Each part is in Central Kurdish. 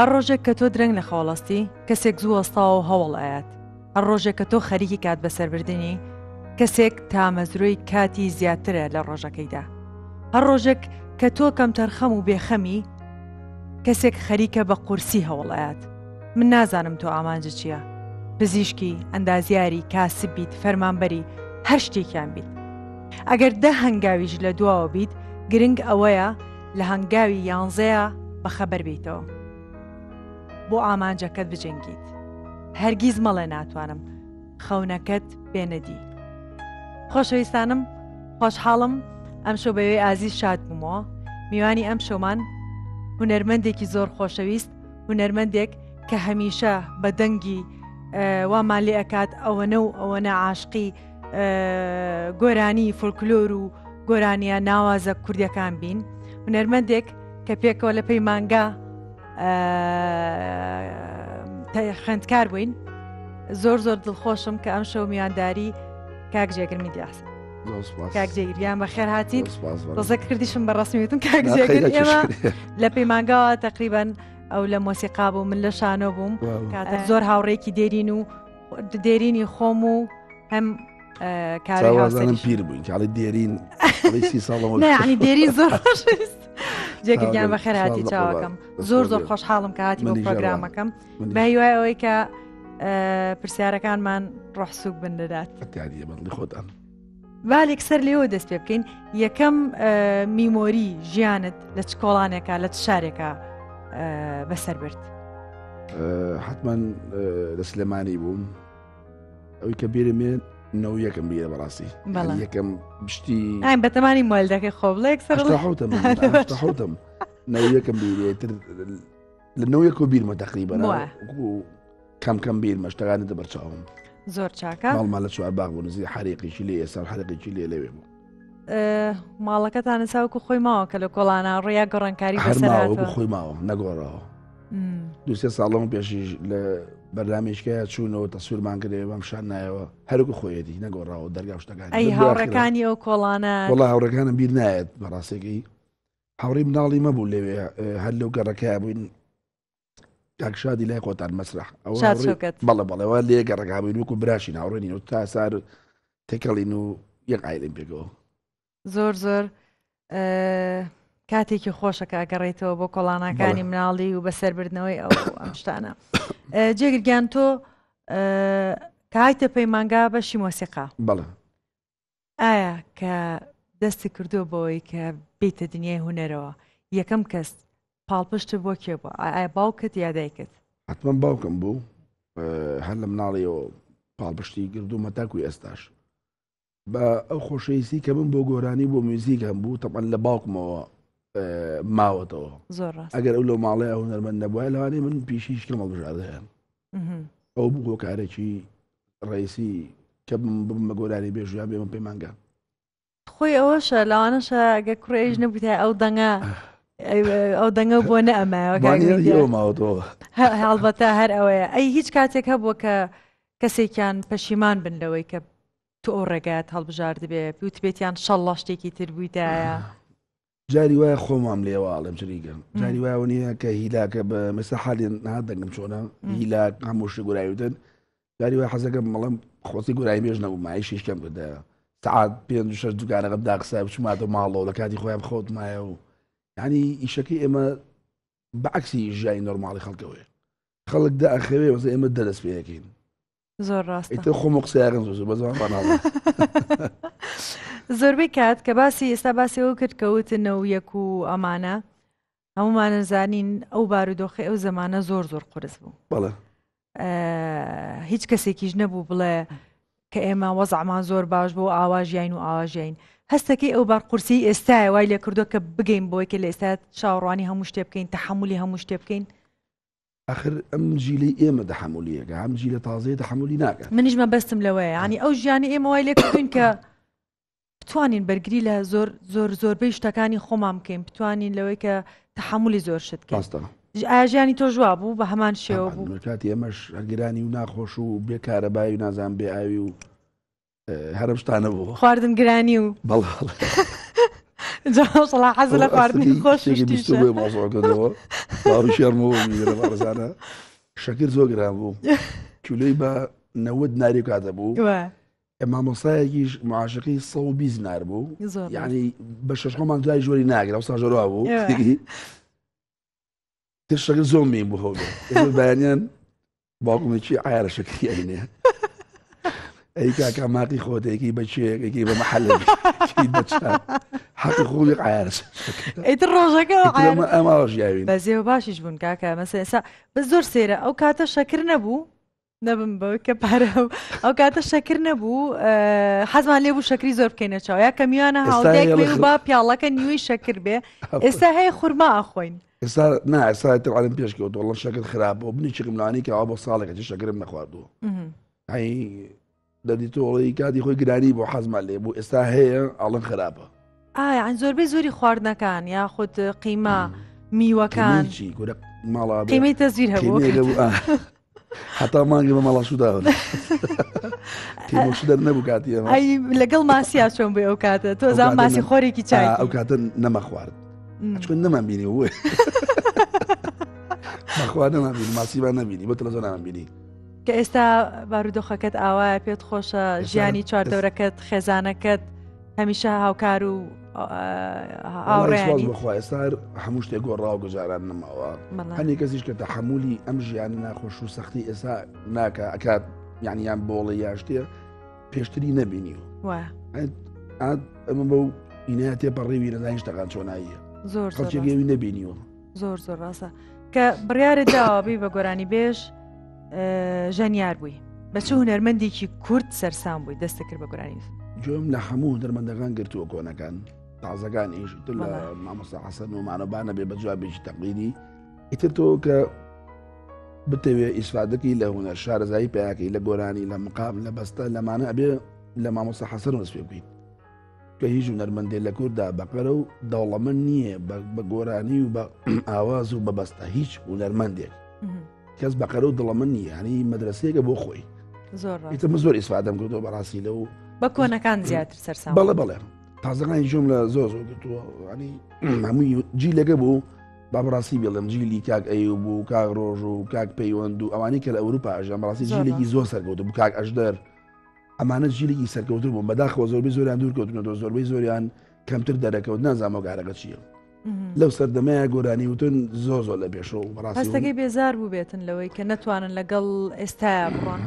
هەر ڕۆژێک کە تۆ درەنگ لە خۆڵەستی کەسێک زوو وەستاوە و هەوڵ ئاات. هەر ڕۆژێک کە تۆ خەریکی کات بەسەربردنی کەسێک تامەزرۆی کاتی زیاترە لە ڕۆژەکەیدا. هەر ڕۆژێک کە تۆ کەم تەرخەم و بێخەمی کەسێک خەریکە بە قورسی هەوڵ ئاات. من نازانم تۆ ئامانجە چییە؟ پزیشکی، ئەندازیاری، کاسب بیت، فەرمانبەری، هەر شتێکیان بیت. ئەگەر 10 هەنگاویش لە دواوە بیت گرنگ ئەوەیە لە هەنگاوی 11 بەخەبەر بیتەوە بۆ ئامانجەکەت بجەنگیت. هەرگیز مەڵێ ناتوانم خەونەکەت بێنەدی. خۆشەویستانم، خۆشحاڵم ئەم شەو بەوێ ئازیز شاد بوومەوە. میوانی ئەم شەومان هونەرمەندێکی زۆر خۆشەویست، هونەرمەندێک کە هەمیشە بە دەنگی وامان لێ ئەکات ئەوەنە و ئەوەنە عاشقی گۆرانی فۆلکلۆر و گۆرانیە ناوازە کوردیەکان بین. هونەرمەندێک کە پێکەوە لە پەیمانگا خوێندکار بووین. زۆر زۆر دڵخۆشم کە ئەم شەو میوانداری کاک جێگر میدیاس. کاک جێگریان بەخێر هاتیت. ڕزە کردیشم بە ڕسمیتون کاک جێگر. ئێمە لە پەیمانگاوە تقریباً ئەو لە مۆسیقا بوو، من لە شانۆ بووم. زۆر هاوڕێکی دێرین و دێرینی خۆم و هەم کاری هاوسەریش پیر بووین کاڵی دێرین 30 ساڵەوە ینی دێری زۆر خۆشویست. جێگریان بەخێر هاتی چاوەکەم. زۆر زۆر خۆشحاڵم کە هاتی بۆ پرۆگرامەکەم. بە هیوای ئەوەی کە پرسیارەکانمان ڕەحسوک بن دەدات. خۆتان بالێک سەر لێەوە دەست پێ بکەین. یەکەم میمۆری ژیانت لە چ کۆڵانێکە لە چ شارێکە بەسەر برد؟ حتمما لە سلێمانی بووم. ئەوەی کە بیرمێن نەو یەکەم بیرە بەڕاستی یەکەم بشتی بەتەمانی مۆلدەکەی خۆ بڵێک سەر حوتم نەو یەکەم بیرێتر لە نەو یەک و بیرمە تقریبا کەم کەم بیرمە شتەکانت بەرچاوم. زۆر چاکە. ماڵمان لە چوار باغ بوو نزیک حەریقێکی لێ ئێستا حەریقێکی لێ لەوێ بوو. ماڵەکەتانە ساوکو خۆی ماوە کە لە کۆڵانە ڕێیا گەڕانکاری بەسەر خۆی ماوە نەگۆڕەوە. 2 ساڵەوە پێشیش لە بەرنامێشکەیە چوونەوە تەسوورمان کردێ بەم شان نایەوە هەروکو خۆیەتی نەگۆڕاوە دەرگا شتەکانی. ئەی هاوڕەکانی ئەو کۆڵانە وەڵا هاوڕەکانم بیر نایەت بەڕاستێکی. هاوڕێی مناڵی مەبوو لەوێ هەر لەو گەڕەکەیە بووین کاکشادی لای خۆتان مەسرح بەڵێەوە لێ گەڕەکە بووین وەکو براشین هاوڕێنین و تا سار تێکەڵین و یەک ئایلین پێکەوە. زۆر زۆر کاتێکی خۆشەکە ئەگەڕێتەوە بۆ کۆڵانەکانی مناڵی و بەسەربردنەوەی ئەو ئەم شتانە. جێگرگیان تۆ کاتە پەیمانگا بەشی مۆسیقا بەڵێ ئایا کە دەستی کردو بۆی کە بیتە دنیای هونەرەوە یەکەم کەس پاڵپشت بۆ کێ بووە؟ ئایا باوکت یا دایکت؟ حتمما باوکم بوو. هەر لە مناڵیەوە پاڵپشتی گردومە تاکوی ئێستاش بە ئەو خۆشەویستی کە من بۆ گۆرانی بۆ موزیکم بوو تەمان لە باوکمەوە ماوەتەوە. زۆر ڕاست. ئەگەر ئەو لەو ماڵەیە ئەو هونەرمەند نەبووە لەوانەیە من پیشیش کەمەڵ بژاردەیان ئەو بوو کارێکی ڕئیسی کە بمە گۆرانی بێژیان بێمە پەیمانگا. خۆی ئەوەشە لەوانەشە ئەگە کوڕێژ نەبوویتە ئەو دەنگە بۆ نەئەمایەوە هەڵبەتە هەر ئەوەیە. ئەی هیچ کاتێک هەبووە کە کەسێکیان پەشیمان بن لەوەی کە تو ئەو ڕێگات هەڵبژارد بێ پیوت بێتیان شەڵڵا شتێکی تر بوویتایە؟ جاری وایە خۆمام لێواڵم جریگەم جاری وایە نییە کە هیلاکە بە مەسە حالی نهات دەنگم چۆنە هیلاک هەمووشی گورایوتن جاری وای حەزەکەم مەڵم خۆسی گورایی بێژ نەبوو مایشیش کەم کردایە سعات 5-6 دوکانەکەم داقسای بچماتەوە ماڵەوە لە کاتی خۆیان خۆت مایە و یعنی ئیشەکەی ئێمە بەعکسی ژیانی نۆرماڵی خەڵکەوەیە خەڵک داخەوێ وەزە ئێمە دەدەست پێەکەین. زۆر ڕاستە. ئیتر خۆمە قسەیاکەن زۆر بەزمان زۆربەی کات کە باسی ئێستا باسی ئەو کرد کەوتنەوە یەک و ئەمانە هەمومان زانین ئەو بارودۆخی ئەو زەمانە زۆر زۆر قورس بوو. بەڵێ هیچ کەسێکیش نەبوو بڵێ کە ئێمە وەزعمان زۆر باش بۆ ئاواژین و ئاواژین. هەستەکەی ئەو بارقورسی ئێستای وای لێ کردووە کە بگەین بۆی کە لە ئێستا چاوەڕوانی هەموو شتێ بکەین تەحملی هەموو شتێ بکەین. آخر ئەم جیلی ئێمە دەحمولیەکە ئەم جیلە تازەیە تەحملی ناکات. منیش مەبەستم لەوەیە ینی ئەو ژیانی ئێمە وای لێ کردوین کە بتوانین بەرگری لە زۆربەی شتەکانی خۆمان بکەین بتوانین لەوەی کە تەحملی زۆر شت بکەین. ئاژیانی تۆ جووا بوو بە هەمان شێوە بوو کاتی ئێمەش هەرگرانی و ناخۆش و بێکارەبایی و نازان بێ ئاوی و هەرم شتانە بوو خواردن گرانی و بەڵێ حەز لە خواردنی خۆش ماسەوە کردەوە باوی شێرمەوە میرە بەڕزانە شەکر زۆر گران بوو کیلۆی بە 90 ناری کاتە بوو مامۆستایەکیش معاشقی 120 نار بوو یعنی بە 6 خۆمان دوای ژوەری ناگرە ئەوسا ژۆرا بوو تر شەکر زۆر مین بوو هەولێ بەیانیان باوکمێکی ئایارە شەکری ئەینێ ئەی کاکە ماقی خۆتێکی بەچێکی بە مەحەلێکی بەچە حەقی خۆڵی ئایارە ئیتر ڕۆژەکە ئەماڕۆژ یاوین بەزێوە باشیش بوون کاکە مەسە ئێستا بە زۆر سێرە ئەو کاتە شەکر نەبوو نەبم بەوەی کە پارە ئەو کاتە شەکر نەبوو حەزمان لێ بوو شەکری زۆر بکەینە چاو یا کەمیوانە هاوڵێک با پیاڵەکە نیوەی شەکر بێ ئێستا هەیە خورما ئەخۆین ئێستا نا ئێستا تەواڵم پێشکەوت وەڵڵە شەکر خراپەوە بنی چقملانی کە ئەوە بۆ ساڵێکە شەکرم نەخواردووە هەی دەدی تۆڵی کاتی خۆی گرانی بۆ حەزمان لێ بوو ئێستا هەیە ئەڵەن خراپە ئایان زۆربەی زۆری خواردنەکان یاخود قیمە میوەکان ماڵا قیمەی تەزویر هەبوو حتا مانگی بە مەڵاشودا تێمەشدەر نەبوو کاتی ئەمە ئەی لەگەڵ ماسییا چۆن بێ ئەو کاتە تۆ زان ماسی خۆرێکی چای ئەو کاتە نەمە خوارد چون نەمان بینی وێ بەخوا نەمان بینی ماسیبان نەبینی بۆ تەلەڤیزۆن نەمان بینی کە ئێستا بارودۆخەکەت ئاوایە پێت خۆشە ژیانی چواردەورەکەت خێزانەکەت هەمیشە هاوکار و هاوڕێیانی بەخوا ئێستا هەموو شتێک گۆڕاو گوجاران نەماوە هەنێ کەسیش کە تەحەمولی ئەم ژیانی ناخۆش و سەختی ئێستا ناکە ئەکات یانیان بۆڵی یا شتێ پێشتری نەبینیوە ئەمە بەو ئینەیە تێپەڕێوی نەزانین شتەکان چۆناییە زۆر خەڵکێکی نەبینیوە زۆر زۆر ڕاستە کە بڕیارت داوابی بە گۆرانی بێژ ژەنیار بووی بە چ هونەرمەندێکی کورد سەرسام بووی دەستە کرد بە گۆرانی گوێم لە هەموو دەرمەندەکان گرتووە کۆنەکان تازەکانیش تر لە مامۆستا حەسەن و مانەبانە بێ بە جوابێکی تەقلیدی ئیتر تۆ کە بتەوێ ئیسفادەکەی لە هونەر شارەزایی پیاکەی لە گۆرانی لە مقام لە بەستە لەمانە ئەبێ لە مامۆستا حەسەن وەسف پێ بکەیت کە هیچ هونەرمەندێ لە کووردا بەقەرە و دەوڵەمەند نییە بە گۆرانی و بە ئاواز و بە بەستە هیچ هونەرمەندێک کەس بەقەرە و دڵەمەند نییە ینی مەدرسەیەکە بۆ خۆی ئیتر زۆر ئیسفادەم کردەوە بەڕاستی لەو بە کۆنەکان زیاتر سەرسام بەڵێ بەڵێ تازەکانی جۆم لە زۆر زۆر گرتووە ینی هەمووی جیلەکە بوو با بەڕاستی بێڵم جیلی کاک ئەیوب بوو کاک ڕۆژ و کاک پەیوەند و ئەوانەی کە لە ئەوروپا ئەژیان بەڕاستی جیلێکی زۆر سەرکەوتو بوو کاک ئەژدەر ئەمانە جیلێکی سەرکەوتو بوون بەداخەوە زۆربەی زۆریان دوورکەوتونەوە زۆربەی زۆریان کەمتر دەرەکەوت نازانمە گارەکە چییە لەو سەردەمەیە گۆرانی وتن زۆر زۆر لە پێشەوە بەڕاستی هەستەکەی بێزار بوو بێتن لەوەی کە نەتوانن لەگەڵ ئێستایا بڕۆن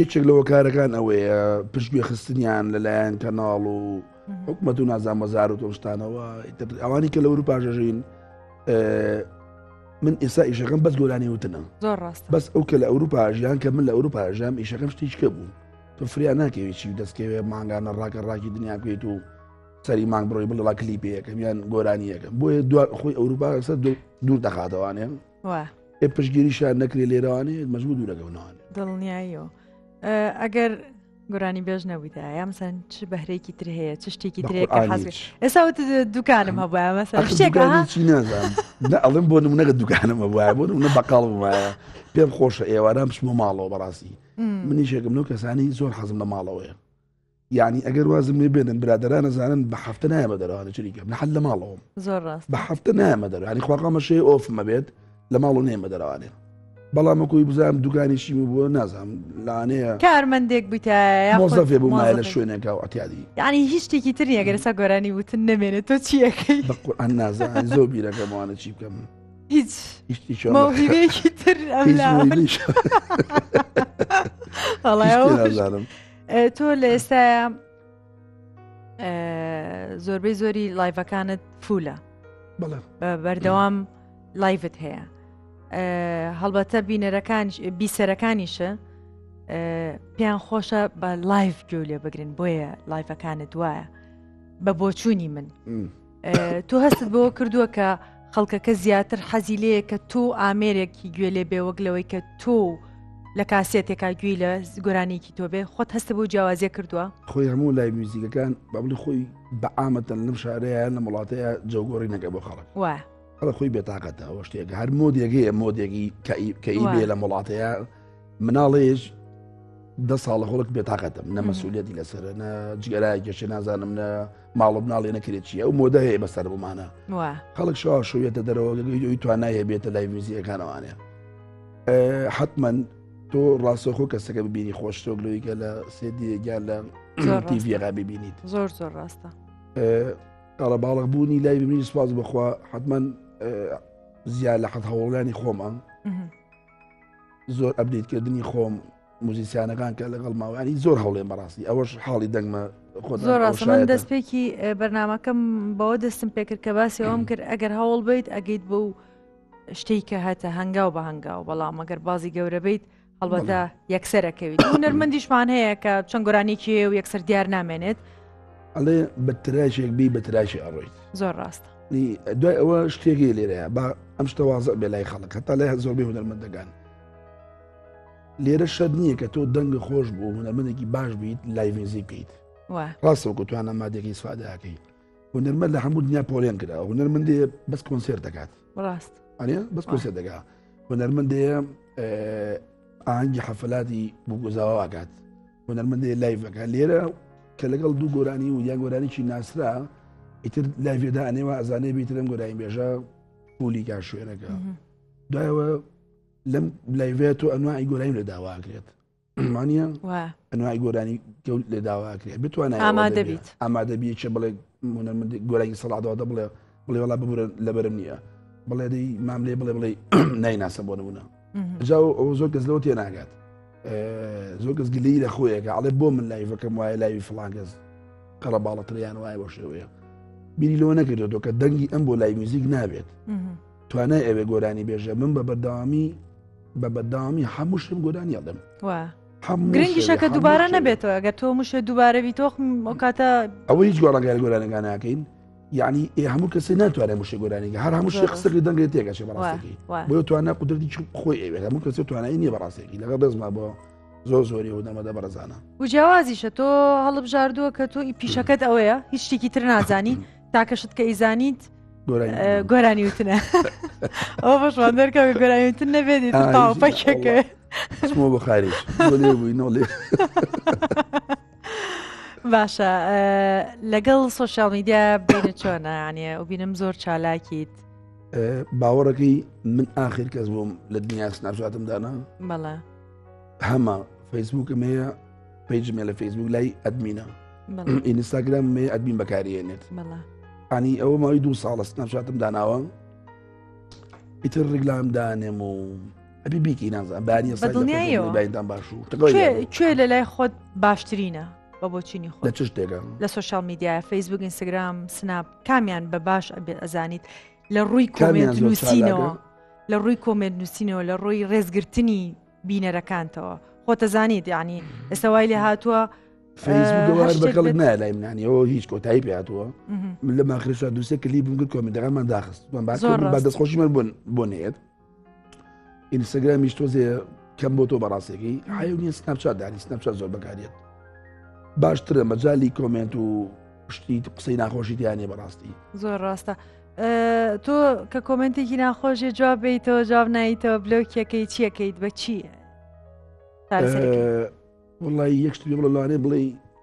هیچێک لەوە کارەکان ئەوەیە پشتگوێ خستنیان لەلایەن کەناڵ و حکومەت و نازان وەزار و تۆشتانەوە ئەوانی کە لە ئەوروپا ژەژین من ئێستا ئیشەکەم بەس گۆرانی وتنە زۆر ڕاست بەس ئەو کە لە ئەوروپا ژیان کە من لە ئەوروپا ژیام ئیشەکەم شتێککە بوو تۆ فریا ناکەوێت چی دەستکەوێت ماگانە ڕاکە ڕاکی دنیا بکەیت و سەری مانگ بڕۆی بڵا کلیپەیەکەم یان گۆرانیەکەم بۆیە دوار خۆی ئەوروپا سەر دوور دەخاتەوانێ پشگیریشان نەکرێ لێرەوانێ مەجبوور دوورەکەونەوانێ دڵنیاییەوە ئەگەر گۆرانی بێژ نەبوویدا یامسەن چ بەهرێکی تر هەیە چ شتێکی ترێکە حەز ئێستا دوکانم هەبووە مەسەن شتێکی نازانم ئەڵێم بۆ نمونەگە دوکانم هەبووە بۆ نمونە بەقاڵ وایە پێم خۆشە ئێوارام پشمە ماڵەوە بەڕاستی منیشێکم لەو کەسانی زۆر حەزم لە ماڵەوەیە یعنی ئەگەر وازم لێ بێنن برادران نەزانن بە هەفتە نایە بەدەرەوە چریکەم لە حەل لە ماڵەوەم زۆر ڕاست بە هەفتە نایە بەدەرەوە ینی خواقەمەشەیە ئۆفمە بێت لە ماڵ و نێ بەدەرەوانێ بەڵام ئەوکوی بزانم دوکانیشی بووە نازانم لەوانەیە کارمەندێک بوویتە مۆزەفێ بوو مایە لە شوێنێکە و ئەتیادی یعنی هیچ شتێکی تری ئەگەر ئێستا گۆرانی وتن نەمێنێت تۆ چیەکەی بەقورئان نازانم زۆر بیرەکەموانە چی بکەم هیچ مۆهیبەیەکی تر نازانم تۆ لە ئێستاە زۆربەی زۆری لایڤەکانت فولە بەردەوام لایڤت هەیە هەڵبەتە بیسەرەکانیشە پێیان خۆشە بە لایڤ گوێ لێ بگرن بۆیە لایڤەکانت وایە بە بۆچوونی من تۆ هەستت بەوە کردووە کە خەڵکەکە زیاتر حەزی لەیە کە تۆ ئامێرێکی گوێ لێ بێ وەک لەوەی کە تۆ لە کاسێتێکا گوێی لە گۆرانێکی تۆ بێ خۆت هەستە بۆ جیاوازیە کردووە خۆی هەموو لای میوزیکەکان بەڵی خۆی بەعامەتەن لەم شارەیە لە وڵاتەیە جەوگۆڕی نەکە بۆ خەڵک خەڵک خۆی بێتاقەتە ئەوە شتێک هەر مۆدێکەیە مۆدێکی کەئی بێ لە وڵاتەیە مناڵێژ 10 ساڵە خۆڵک بێتاقەتم نە مەسئولیەتی لەسەرە نە جگەرایەکێشێ نازانم نە ماڵە بناڵێ نەکرێت چیە ئەو مۆدە هەیە بەسەر بمانە خەڵک شەوا شوێتە دەرەوە توانای هەبێتە لای موزیەکانەوانێ حتمما تۆ ڕاستەخۆ کەسەکە ببینی خۆشتۆگلۆیکە لە سێدیگیان لە تیڤێغا ببینیت زۆر زۆر ڕاستە ئەڵە باڵغ بوونی لای ببینی سپاس بخوا حتمما زیاد لە حەت هەوڵانی خۆمە زۆر ئەبدێتکردنی خۆم موزیسیانەکان کە لەگەڵ ماوانی زۆر هەوڵێن بەڕاستی ئەوەش حاڵی دەنگمە زۆر ڕاستە من دەستپێکی بەرنامەکەم بەوە دەستم پێکرد کە باسی ئەوم کرد ئەگەر هەوڵ بیت ئەگەیت بۆ شتێک کە هاتە هەنگاو بە هەنگاو بەڵام ئەگەر بازی گەورە بیت هەڵبەتە یەکسەرەکەویت هونەرمەندیشمان هەیە کە چەند گۆرانێکی و یەکسەر دیار نامێنێت ئەڵێ بە تراشێک بی بە تراشی ئەڕۆیت زۆر ڕاستە دوای ئەوە شتێکی لێرەیە با ئەم شتە وازە بێ لای خەڵک هەتا لای زۆربەی هونەرمەندەکان لێرە شەد نییە کە تۆ دەنگە خۆش بوو هونەرمەندێکی باش بیت لای ڤێزی بکەیت ڕاستەوەکو توانە مادێکی سوادەکەی هونەرمەند لە هەموو دنیا پۆلێن کرا هونەرمەندێ بەس کۆنسێر دەکات ڕاست ئەنێ بەس کۆنسێر دەکات هونەرمەندەیە ئاهەنگی حەفەلاتی بووگوزاواکات هونەرمەندێ لایڤەکە لێرە کە لەگەڵ دوو گۆرانی و یان گۆرانێکی ناسرا ئیتر لایڤێدا ئەنێوە ئەزانێ بیترم گۆرانی بێژە پولی کا شوێنەکە دوایەوە لەم لایڤێت تۆ ئەنواعی گۆرانی لە داواکرێت مانیە ئەنواعی گۆرانی گەوت لێ داواکرێت بتوانێت ئامادەبی چ بڵێ گۆرانی سەڵاتەوە بڵێ بڵێ وڵا ببورە لەبەرم نییە بڵێ دەی مام لێ بڵێ بڵێ نایناسە بۆ نمونە جا ئەو زۆر کەس لەوە تێناگات زۆر کەس گلەی لە خۆیەکە ئەڵێ بۆ من لایڤەکەم وایە لایوی فڵان کەس قەڵە باڵەتریان وایە بۆ شێوەیە بیری لەوە نەکردێتەوە کە دەنگی ئەم بۆ لای موزیک نابێت توانای ئەوێ گۆرانی بێژە من بە بەردەوامی هەموو شتم گۆرانی هەڵدەم گرنگیشە کە دووبارە نەبێتەوە ئەگەر تۆ موشە دووبارەوی تۆ کاتە ئەوە هیچ گۆڕانگاری گۆرانەکان ناکەین یعنی هەموو کەسی ناتوانێت موشە گۆرانیگە هەر هەموو شتێ قسەی دەنگێت تێگەشێ بەڕاستەکەی بۆ توانای قودرەتی خۆی ئەوێت هەموو کەسێ توانایی نییە بەڕاستێکی لەگەڵ دەستما بۆ زۆر زۆری و دەمەدە بەرەزانە و جیاوازیشە تۆ هەڵبژاردووە کە تۆ پیشەکەت ئەوەیە هیچ شتێکی تر نازانی تاکەشت کە ئیزانیت گۆرانی وتنە ئەوە بەشوان دەرکەوە گۆرانی وتن نەبێتی تاوپەکێکە چمۆ بۆ خاریش لێ بووی نۆڵێ باشە لەگەڵ سۆشیال میدیا بینە چۆنە یانە و بینم زۆر چالاکیت باوەڕەکەی من ئاخر کەس بووم لە دنیا سناپچاتمدانا بەڵێ هەمە فەیسبووکم هەیە پیجمێ لە فەیسبووک لای ئەدمینە ئینستاگرام مێ ئەدمین بەکارهێنێت ئەنی ئەوە ماوەی 2 ساڵە سناپچاتم داناوە ئیتر ڕیگلام دانێم و ئەبی بیکی نازان بەیانی سایدان باش و کوێ لە لای خۆت باشترینە بە بۆچینی خۆ لە چ شتێکە لە سۆشیال میدیای فەیسبوک ئینستاگرام سناپ کامیان بە باش ئەزانیت لە ڕووی کۆمنت نووسینەوە لە ڕووی کۆمنت نووسینەوە لە ڕووی ڕێزگرتنی بینەرەکانتەوە خۆتەزانیت یعنی ئێستا وای لێ هاتووە فەیسبووک بەکەڵک نایە لای منانی ئەوە هیچ کۆتایی پێ هاتووە من لە ماخرشا دووسێ کلیپم کرد کۆمنتەکانمان داخست بە دەستخۆشی من بۆ نێت ئینستاگرامیش تۆزێ کەم بۆ تۆ بەڕاستێکی حیو نیە سناپچات دانی سناپچات زۆر بەکارێت باشترە مەجای کۆمنت و شتی قسەی ناخۆشی دیانێ بەڕاستی زۆر ڕاستە تۆ کە کۆمنتێکی ناخۆشیە جواب بیتەوە جواب نایتەوە بلۆکیەکەی چیەکەیت بە چییە وڵی یەک شتی بڵە لەوانێ بڵێ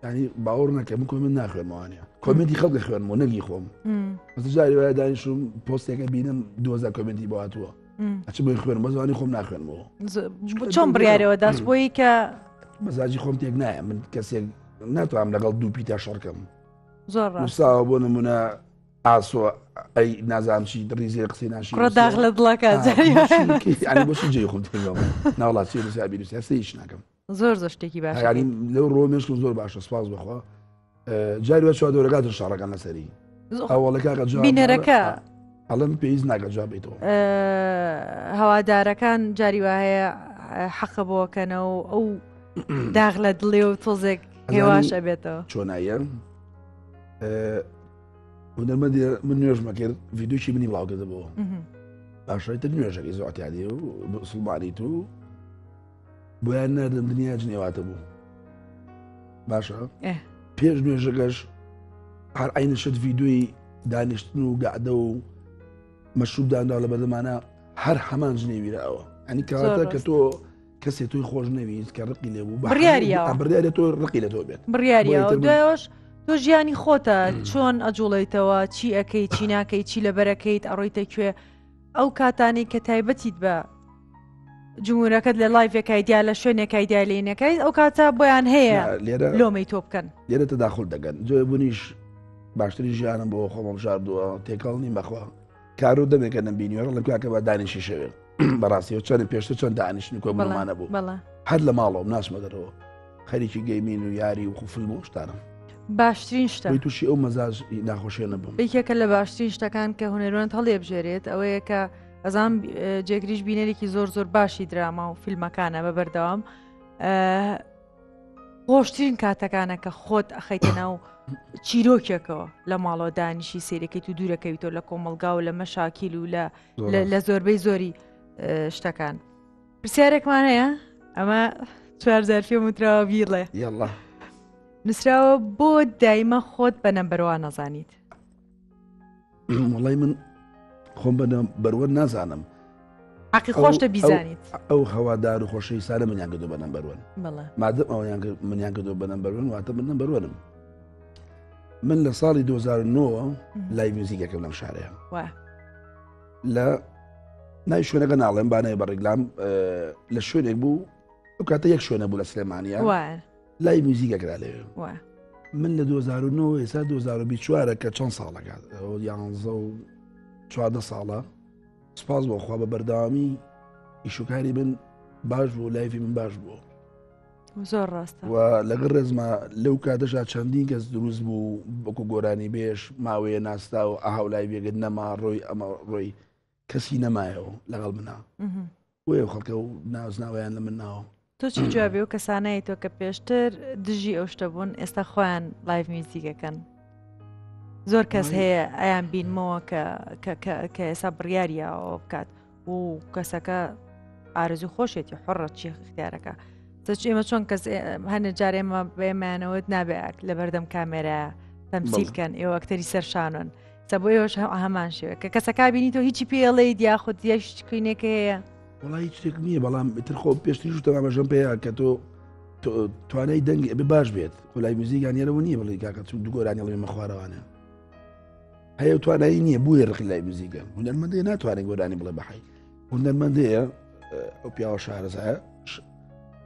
ینی باوەڕ نەکە من کۆمنت ناخوێنمەوانە کۆمنتی خەڵک خوێنمەوە نەگی خۆم جاری وایە دانیشم پۆستێکە بینم 2000 کۆمنتی بۆ هاتووە ئەچ بۆی خوێن بەزوانی خۆم ناخوێنمەوە چۆن بڕیارەوە دەست بۆی کە مەزاجی خۆم تێک نایە من کەسێک ناتوانم لەگەڵ دوو پیتا شەڕکەم زۆر ڕاستەوە بۆ نمونە ئاسۆ ئەی نازانم چی ڕیزێ قسەی ناشی ڕۆداغ لە دڵەکە بۆچی جێ خۆم تێگەڵ ناوڵات سێبی هیچ ناکەم زۆر زۆر شتێکی باش لەو ڕۆمێشتم زۆر باشە سپاس بخوا جاری وە چوا دەورەکات شارەکان لەسەری ئەوڵەکە بینەرەکە ئەڵم پێویست ناکە جواب بیتەوە هەوادارەکان جاری وا هەیە حەقە بۆکەنەوە ئەو داغ لە دڵێ و تۆزێک هێواشە بێتەوە چۆنایە هونەرمەندی من نوێژمە کرد ڤیدیۆشی منی بڵاوکردبەوە باشتر نوێژەکەی زۆعتیادی و سڵمانی تو بۆیان نردم دنیا جنێواتە بوو باشە پێش نوێژەکەش هەر عینشت ڤیدیۆی دانیشتن و گەعدە و مەشروب داندا لە بەردەمانە هەر هەمان جنێویرە ئەوە ئەنی کاتە کە تۆ کەسێک تۆی خۆش نەویست کە ڕقی لێبوو بڕیاریە تۆ ڕقی لە تۆ بێت بڕیاریە دوایەوەش تۆ ژیانی خۆتە چۆن ئەجوڵیتەوە چی ئەەکەی چی ناکەی چی لەبەرەکەیت ئەڕۆیتە کوێ ئەو کاتانی کە تایبەتیت بە جمهورەکەت لە لایڤێکای دیا لە شوێنێکای دیالێنەکەی ئەو کاتە بۆیان هەیە لۆمەی تۆ بکەن لێرە تەداخل دەگەن جۆ بوونیش باشتری ژیانم بۆ خۆمەم شاردووە تێکەڵ نیم بەخوا کارۆ دەمێکە نەبینیوەڕ لە کوواکە بە دانیشی شەوێت بەڕاستیەوە چەند پێشتر چۆن دانیشتنی کۆمەڵمانە بوو هەر لە ماڵەوە ناسمە دەرەوە خەریکی گەیمین و یاری و خوفلم و شتانم باشترین شتە تووشی ئەو مەزاج ناخۆشیە نەبووم یەکێکە لە باشترین شتەکان کە هونەرۆنت هەڵێبژێرێت ئەوەیە کە ئەزان جێگریش بینەرێکی زۆر باشی دراما و فیلمەکانە بە بەردەوام خۆشترین کاتەکانە کە خۆت ئەخەیتە ناو چیرۆکێکەوە لە ماڵەوە دانیشی سیرەکەیت و دوورەکەویتەوە لە کۆمەلگا و لە مەشاکیل و لە زۆربەی زۆری شتەکان پرسیارێکمان هەیە ئەمە 4 وتراوە بیڵێ نووسراوە بۆ دایمە خۆت بە نەمبەرەوە نەزانیت وڵی من خۆم بە بەروە نازانم عقی خۆشتە بیزانیت ئەو هەوادار و خۆشەی سارە منیان کردو بە نەمبەرۆن مادەم ئەویان منیان کردو بە نەمبەرۆن واتە من نەمبەرۆنم من لە ساڵی 2009 لای میوزیکەکەم لەم شارەیە لە ناوی شوێنەکە ناڵێم بانەیە بە ڕێگلام لە شوێنێک بوو ئەو کاتە یەک شوێنە بوو لە سلێمانیا لای میوزیکەکرا لێ من لە 2009 ئێستا 2024 کە چەند ساڵەکات 11 ساڵە سپاس بۆ خوا بە بەردەوامی ئیشوکاری من باش بوو لایفی من باش بوو زۆر ڕاستە و لەگەڵ ڕێزمە لەو کاتەشا چەندین کەس دروست بوو بەکو گۆرانی بێش ماوەیە ناستا و ئاهاولای بێگەت نەما ڕۆی ئەمە ڕۆی کەسی نەمایەوە لەگەڵ منە وێ خەڵکە و ناوزناوەیان لە من ناوە تۆ چی جوابێ و کەسانەی تۆ کە پێشتر دژی ئەو شتە بوون ئێستا خۆیان لایڤ میوزیکەکەن زۆر کەس هەیە ئەیان بینمەوە کە ئێستا بڕیاریەوە بکات و کەسەکە ئارزوو خۆشێتی حڕە چی اختیارەکە ئێمە چۆن کەس هەنە جارێمە بێمانەوەت نابێت لە بەردەم کامێرە تەمسیلکەن ئێوە ئەکتەری سەرشانن سە بۆ ئێوەش هەمان شێوە کە کەسەکە بینی تۆ هیچی پێڵێیت یاخود یەشتکوینێکە هەیە وڵی هیچ شتێک نییە بەڵام تر خۆ پێشتری شتەما بەژەم پێەیە کە تۆ توانای دەنگی ئەبێ باش بێت خۆلای موزیکان یێرەوە نییە بڵی کاکە چون دوو گۆرانی لەێ مەخوارەوانە هەیە توانایی نییە بووە ڕقی لای موزیکە هونەرمەندەیە ناتوانێت گۆرانی بڵێ بەحی هونەرمەندەیە ئەو پیاوە شارەزایە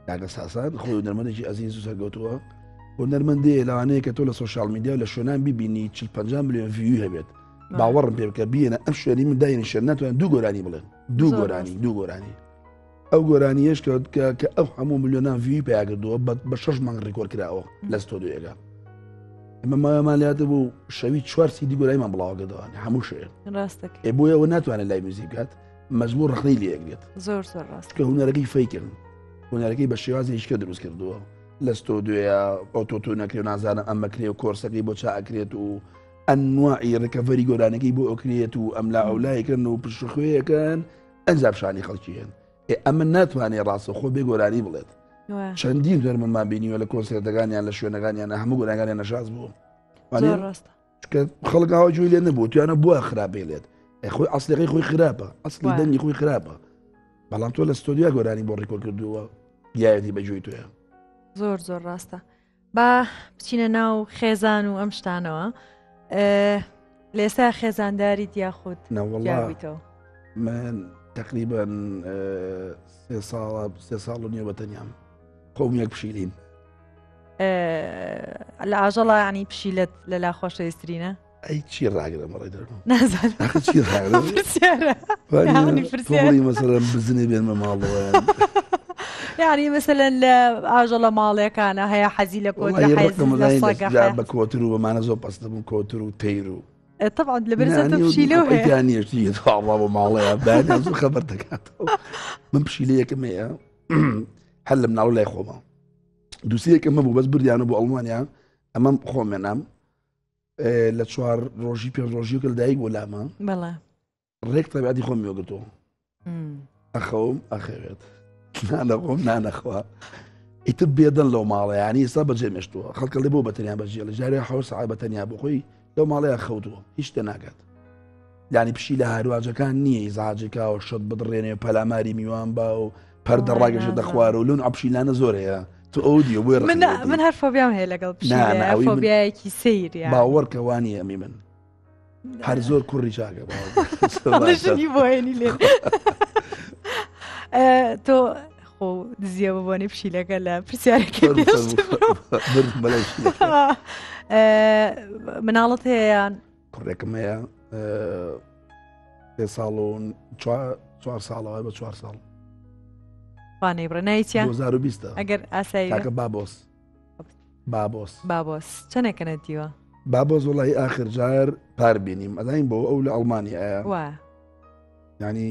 کاکە ساسان خۆی هونەرمەندێکی ئەزیز و سەرگەوتووە هونەرمەندەیە لەوانەیە کە تۆ لە سۆشال میدیا و لە شوێنان ببینی 40-50 ملیۆن ڤیو هەبێت باوەڕم پێ بکە بینە ئەم شوێنی من داینیشە ناتوانێت دوو گۆرانی بڵێن دوو گۆرانی ئەو گۆرانیەش کە ئەو هەموو ملیۆنان ڤیو پیاکردووە بە 6 مانگ ڕێکۆرد کراوە لە ستۆدیۆیەکە ئەمە مامانلاتە بوو شەوی 4 سیدی گۆرایمان بڵاوکردەوەن هەموو شوێن ڕاستەکە بۆیە ئەوە ناتوانێت لای موزیک بکات مەجبوور ڕخنەی لێگرێت زۆر ڕاست کە هونەرەکەی فەیکردن هونەرەکەی بە شێوازی هیچکە دروست کردووە لە ستۆدیۆیە ئۆتۆتۆ نەکرێ و نازانم ئەم بکرێ و کۆرسەکەی بۆ چاکرێت و ئەنواعی ڕکەڤەری گۆرانەکەی بۆ ئۆکرێت و ئەم لا ئەولایەکەن و پشتخوێیەکەن ئەنجام شانی خەڵکیێن ئەمە ناتوانێت ڕاستە خۆ بێ گۆرانی بڵێت چەندین دەرمەمان بینیوە لە کۆنسێرتەکانیان لە شوێنەکانیان هەموو گۆرانەکانیان نەشاز بوو خەڵک ئاوا جوۆی لێ نەبوو توانە بووە خراپێلێت خۆی ئەسلەکەی خۆی خراپە ئەسلی دەنگی خۆی خراپە بەڵام تۆ لە ستۆدیا گۆرانی بۆ ڕێکۆرد کردووە یایەتی بەجوۆی تۆیە زۆر ڕاستە با بچینە ناو خێزان و ئەم شتانەوە لە ئێستا خێزانداریت یاخود نەوەڵڵا من تقریبان 3 ساڵ نییە بەتەنیام خۆم یەک پشیلین لە ئاژەڵا ینی پشیلت لەلا خۆشەویستترینە ئەی چی ڕاگرم ڕێ نازانانی مەسەرم بزنێ بێنمە ماڵەوە یعنی مەسەلەن لە ئاژەڵە ماڵەکانە هەیە حەزی لە کۆتر بە کۆتر و بەمانە زۆر پەستە بوون کۆتر و تەیر و طبعا لە بەرزە پشیلە هەیەیانیشتی بە ماڵەیە بەیان زۆر خەبەر دەکاتەوە من پشیلەیەکم هەیە هەر لە مناڵ لای خۆمە دووسەیەکم مەبوو بەس بردیانە بۆ ئەڵمانیا ئەمەم خۆمێنام لە 4 ڕۆژی 5 ڕۆژی کە دایک وەلامە ڕێک تەبیعەتی خۆم میوەگرتەوە ئەخەوم ئەخەوێت نانەخۆم نانەخوا ئیتر بێدەن لەو ماڵە ینی ئێستا بەجێمێشتووە خەڵکە لێ بۆ بەتەنیا بەجێ لە جارێ 7 ساعات بەتەنیا بۆ خۆی لەو ماڵەیە خەوتووە هیچ شتە ناکات ینی پشی لە هەرواجەکان نییە ئیزعاجێکا و شت بدڕێنێ پەلاماری میوان با و هەردە ڕاگەشە دەخوارە و لەون ئەپشیلانە زۆر هەیە تو ئەودیۆ بۆی من هەر فۆبیام هەیە لەگەڵ پشیلە فۆبیایەکی سەیر باوەڕکەوانی ئەمی من هەر زۆر کوڕی چاکە باوەڕنی بۆێنی لێ تۆ خۆ دزیەوە بۆنی پشیلەکە لە پرسیارەکە مناڵت هەیەیان کوڕێکم هەیە 3 ساڵ و 4 ساڵەوە بە 4 ساڵ وانەی بڕنایتیان 2020 ئەگەر ئاسایی کاکە بابۆس چەندێکەنە دیوە بابۆس وڵی ئاخر جار پار بینیم ئەداین بۆ ئەو لە ئەڵمانیا وایە ینی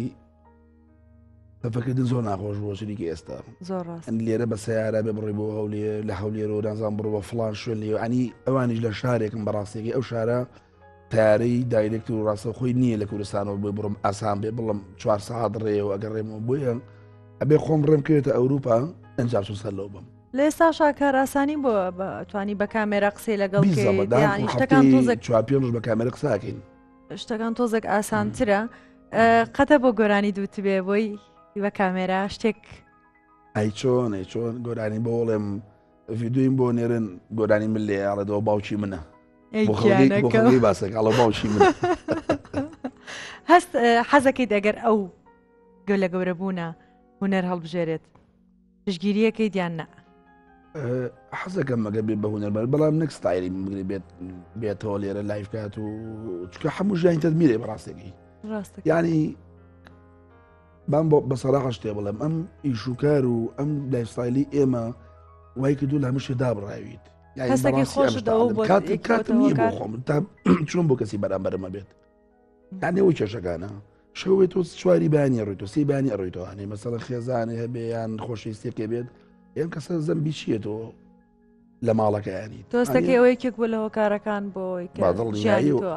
تەفەکردن زۆر ناخۆش بۆ شریکی ئێستا زۆر ڕاست لێرە بە سیارە بێ بڕی بۆ هەولێر لە هەولێر و نازان بڕ بە فڵان شوێن لێ ئەنی ئەوانیش لە شارێکم بەڕاستێکی ئەو شارە تارەی دایرێکت و ڕاستە خۆی نییە لە کوردستانەوە بۆی بڕم ئاسان بێ بڵم 4 ساعت ڕێەوە ئەگەر ڕێمەوە بۆیە ئەبێ خۆم ڕێم کردێتە ئەوروپا ئەنجام سەر لەو بم لە ئێستا شاکار ئاسانی بۆ توانی بە کامێرە قسەی لەگەڵ شتەکان تۆزێک 4 بە کامێرە قساکەین شتەکان تۆزێک ئاسانترە قەتە بۆ گۆرانی دووت بێ بۆی بە کامێرە شتێک ئەی چۆن گۆرانی بۆ وڵێم ڤیددیویم بۆ نێرن گۆرانی من لێ ئاڵێتەوە باوکی منە باسێک ئاڵە باوشی من هەست حەزەکەیت ئەگەر ئەو گەلە گەورە بوونە هونەر هەڵبژێرێت پشگیریەکەی دیان نە حەزەکەم مەگە بێت بە هونەربەر بەڵام نەک ستایلی بگری بێتەوە لێرە لایفکات و چکە هەموو ژیانی تەدمیرێ بەڕاستێکی ینی بام بە سەراحە شتێ بڵێم ئەم ئیشوکار و ئەم لایفستایلی ئێمە وای کردو لە هەموو شتێ دابڕاویت کاتم نییە بۆ خۆم تا چۆن بۆ کەسی بەرامبەرمە بێت یانێ ئەوی کێشەکانە شەوێت تۆ چواری بانی ڕۆیتۆ سی بانی ئەڕۆیتەوەانی مەسەڵەن خێزانێ هەبێ یان خۆشەویستێکێ بێت ئێم کەسە زەمبی چیەتەوە لە ماڵەکەیانی تۆستەکەی ئەوەیەکێک بوو لە هۆکارەکان بۆی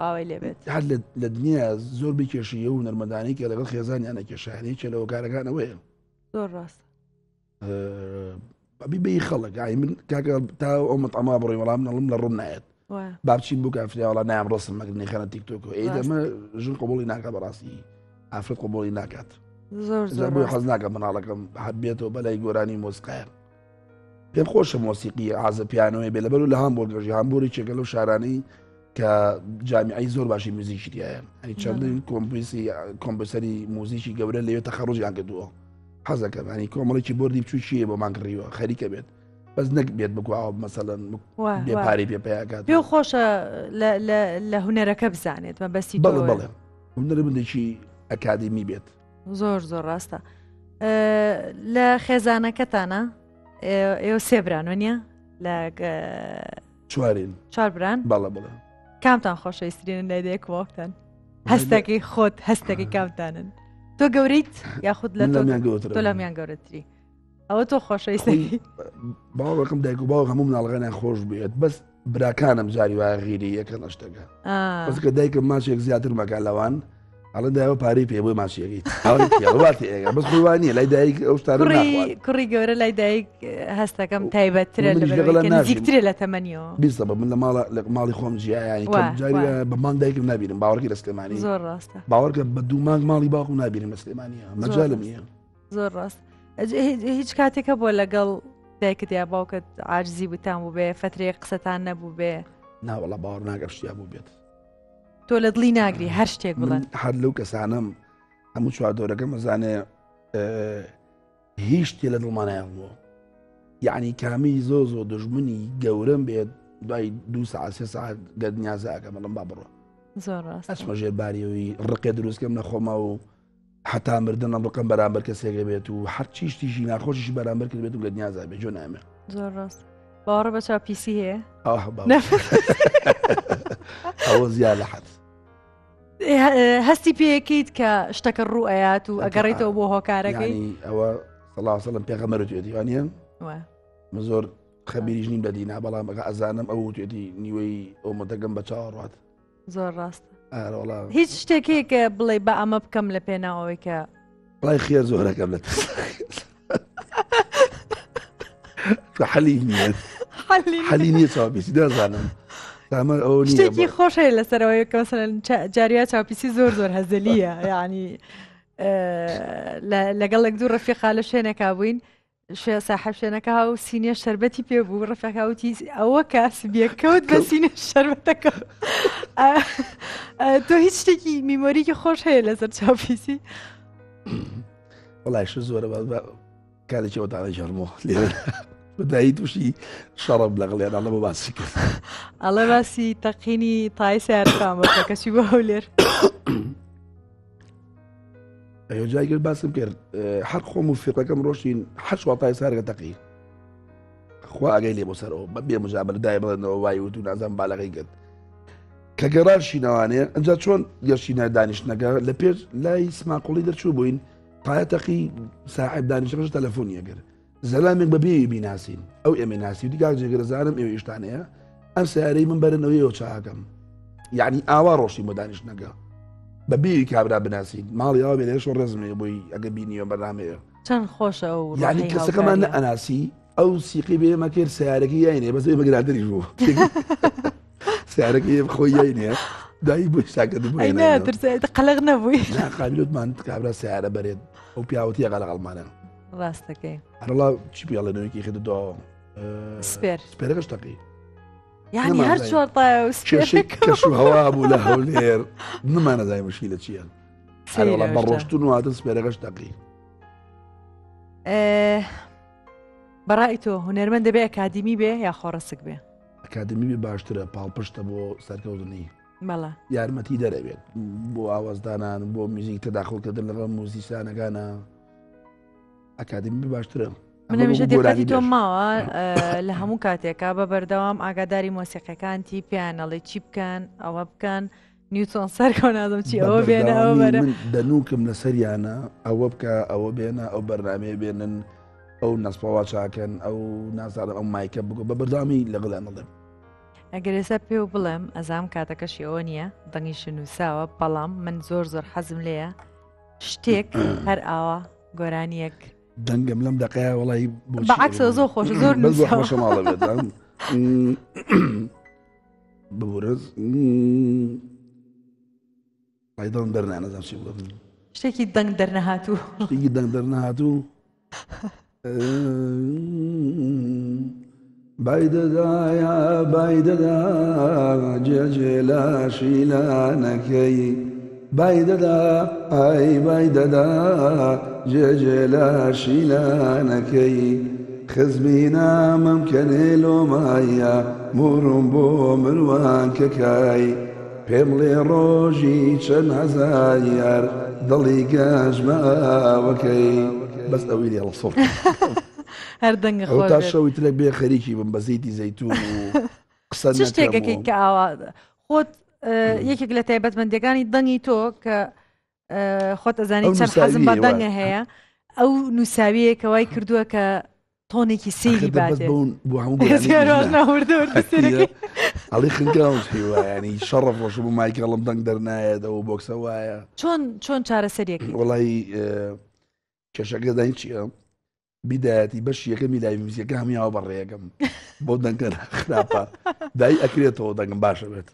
ئاوای لێبێت هەر لە دنیا زۆر بکێشیە و نەرمەدانی کە لەگەڵ خێزانیانە کێشانی چێ لە هۆکارەکانەوەیە زۆر ڕاست بی خەڵک من کاکە تا ئەومە ئەما بڕی وەڵام نەڵم لە ڕوون نایەت بابچین بوو کافریا وڵا نام ڕۆستم مەگرنی خەنە تیکتۆک ئەمە ژن قبولی ناکە بەڕاستی ئافرەت قبولی ناکات زۆر حەز ناکە مناڵەکەم هەبێتەوە بەلای گۆرانی مۆسیقایە پێم خۆشە مۆسیقی عازە پیانۆی بێ لەبەر و لە هامبۆرگەژی هامبۆری چێکە لەو شارانەی کە جامیعی زۆر باشی موزیکیایە ئەنی چەندین کۆمپۆسەری موزیکی گەورە لەوێ تەخەڕۆژیان کردووە حەزەکەم ینی کۆمەڵێکی بۆردی بچوو چیە بۆ مانکڕیوە خەریکە بێت بەس نەک بێت بکو مەسەڵەن بێپاری پێپیاکات پێ خۆشە لە هونەرەکە بزانێت مە بەسی بڵێ هونەر بندێکی ئەکادمی بێت زۆر ڕاستە لە خێزانەکەتانە ئێوە سێ برانۆ نیە لە چوارین 4 بران بەڵێ کامتان خۆشەویستترین لەدەیەک وەختان هەستەکەی خۆت هەستەکەی کامتانن تۆ گەوریت یاخود لە تۆ لەمیان گەورەتری ئەوە تۆ خۆشەویستی باوەکەم دایک و باوە هەموو مناڵەکانیان خۆش بێت بەس براکانم جاری وایە غیری یەکە نەشتەکە بەس کە دایکم ماچێک زیاتر مەکە لەوان ئەڵە دایەوە پارەی پێ بۆی ماچیەکەی بەس خۆوانیە لای دایک ئەو کوڕی گەورە لای دایک هەستەکەم تایبەتترە نزیکترێ لە تەمەنیەوە بیستە بە من لە ماڵی خۆم جیایانی جاری بە مانگ دایکم نبینم باوەڕکی لە سلێمانی زۆر ڕاستە باوەڕکە بە دوو مانگ ماڵی باوکم نبینم لە سلێمانیە مەجالم نییە زۆر ڕاست هیچ کاتێکە بۆ لەگەڵ دایکت یا باوکت عاجزی بوتان بوو بێ فترەیە قسەتان نەبوو بێ ناوەڵە باوەڕ ناگەر شتیا بوو بێت تۆ لە دڵی ناگری هەر شتێک بڵێن هەر لەو کەسانم هەموو چواردۆرەکە مەزانێ هیچ شتێ لە دڵمانیان بووە یعنی کامی زۆ دژمنی گەورەم بێت دوای 2 ساعت 3 ساعت گەدنیازاکە مەڵم با بڕۆ زۆر ڕاست ئەچمە ژێر باریەوەی ڕقێ دروستکەم نەخۆمە و حتا مردنم ڕقم بەرامبەر کەسێکە بێت و هەرچی شتیشی ناخۆشیشی بەرامبەر کرد بێت و گەدنیازا بێت جۆ نامێ زۆر ڕاست باوەڕە بە چاپیسی هەیە ئەوە زیاد لە حەد هەستی پێیەکەیت کە شتەکە ڕوو ئەیات و ئەگەڕێتەوە بۆ هۆکارەکەی ئەوە سەڵاسەڵم پێغەمبەر توێتی وانە من زۆر خەبیریش نیم بەدینا بەڵام ئەگە ئەزانم ئەو توێتی نیوەی ئەومەتەکەم بە چاوەڕات زۆر ڕاستە هیچ شتێکێکە بڵێ بە ئەمە بکەم لە پێناوەوەی کە بڵای خێر زۆرەکەم لە حەلی نییە حەلی نییە چاوپیسی دەزانم شتێکی خۆش هەیە لەسەرەوەی کە جاریات چاوپیسی زۆر هەزەلیە یعنی لەگەڵێک دوو ڕەفیقا لە شوێنێکا بووین صاحب شوێنەکە و سینە شەربەتی پێ بوو ڕەفیقاوتی ئەوە کاسبیە کەوت بە سینە شەربەتەکە تۆ هیچ شتێکی میمۆریکی خۆش هەیە لەسەر چاوپیسی وڵای ش زۆرە کارێکی ئەوتانە ژەرمەوە لێرە بەدایی تووشی شەڕم لەگەڵیان ئەڵە بە باسی کرد ئەڵە باسی تەقینی تای سیارەکەمەکە کەسی بۆ هەولێر جای کرد باسم کرد هەر خۆم و فێقەکەم ڕۆشتین هەر شواتای سارەکە تەقی خوا ئەگەی لێ بۆ سەرەوە بەبێ مژابەردای بڵێنەوە وای وت و نازان باڵەکەی کرد کە گەڕاشینەوانەیە ئەجا چۆن گەشتینە دانیشتنەکە لە پێش لای سماقۆڵی دەرچوو بووین پایەتەقی ساحب دانیشتەکەش تەلەفۆنیە کرد زەلامێک بەبێ بیناسین ئەو ئێمە ناسی و دیگە جێگەرەزانم ئێوە ئیشتانەیە ئەم سیارەی من بەرنەوەیەوە چاکەم یعنی ئاوا ڕۆشتی بۆ دانیشتنەکە بەبێ کابرا بناسین ماڵی ئەوە بێنێش ڕێزمێ بۆی ئەگە بینیوە بەرنامەیە چەند خۆشە و یعنی کەسەکەمان نە ئەناسی ئەو سیقی بێمە کرد سیارەکەی یاینێ بەسێ بەگراتری بوو سیارەکەی خۆی یاینێ دایی بۆی ساکرد قەلق نەبووی قابلوتمان کابرا سیارە بەرێت ئەو پیاوەتی قەلەقەڵمانە ڕاستەکەی هەرڵا چی پیاڵێنەوەیکی خێتەوە سپێرەکەش تەقی یعنی هەر چۆتایە و کەش و هەوا بوو لە هەولێر نمانەزای مشکی لە چییە بە ڕۆشتون واتن سپێرەکەش تەقی بەڕای تۆ هونەرمەند دەبێ ئەکادیمی بێ یا خۆڕەسک بێ ئەکادمی بێ باشترە پاڵپشتە بۆ سەرکەوتنی بەڵە یارمەتی دەرەبێت بۆ ئاوازدانان بۆ میزیک تەداخڵکردن لەگەڵ موزیسانەکانە ئەکادمی باشترە منەمیشە دقەتی تۆ ماوە لە هەموو کاتێکا بە بەردەوام ئاگاداری مۆسیقەکانتی پیانەڵی چی بکەن ئەوە بکەن نیوتۆن سەرکە نازم چی ئەوە بێنە ئەوە بەرە دەنوکم لە سەریانە ئەوە بکە ئەوە بێنە ئەو بەرنامەیە بێنن ئەو نەسپەوا چاکەن ئەو نازانم ئەو مایکە بگو بە بەردامی لەگەڵیان دەڵێم ئەگەر ێستا پێ و بڵێم ئەزام کاتەکەشی ئەوە نییە دەنگیش نووساوە بەڵام من زۆر حەزم لێیە شتێک هەر ئاوا گۆرانیەک دەنگم لەم دقەیە وڵی بەعکسە زۆر خۆش زۆر خۆشە ماڵە بێت ببورز ئایدڵم دەرنانەزان چی بڵێم شتێکی دەنگ دەرنەهاتوو شتێکی دەنگ دەرنەهاتوو بایدەدایە بایدەدا جێجێ لاشی لانەکەی بایدەدا ئای بایدەدا جێجێ لاشی لانەکەی خزمی نامەم کەنێ لۆمایە موڕم بۆ مروان کەکای پێم لێ ڕۆژی چەند هەزار دڵی گەژمەوەکەی بەس ئەوی لێ ڕسۆ هەر دەنگە خۆش تا شەوی ترێک بێ خەریکی بم بە زەیتی زەیتون و قسە شتێکەکەی کە ئاوا خۆت یەکێک لە تایبەتمەندیەکانی دەنگی تۆ کە خۆت ئەزانی چەند حەزم بە دەنگە هەیە ئەو نووساویەکە وای کردووە کە تۆنێکی سێری باتێ ئەڵی خنگاوت هیوە ینی شەڕە ڕۆژ بوو مایکەڵم دەنگ دەرنایێت ئەو بۆکسە وایە چۆن چارەسەرێکی وڵی کێشەکە داین چییە؟ بیدایەتی بەش یەکەمی لای میزیەکە هەمیاوە بەڕێیەکەم بۆ دەنگە خراپە دای ئەکرێتەوە دەنگم باشە بێت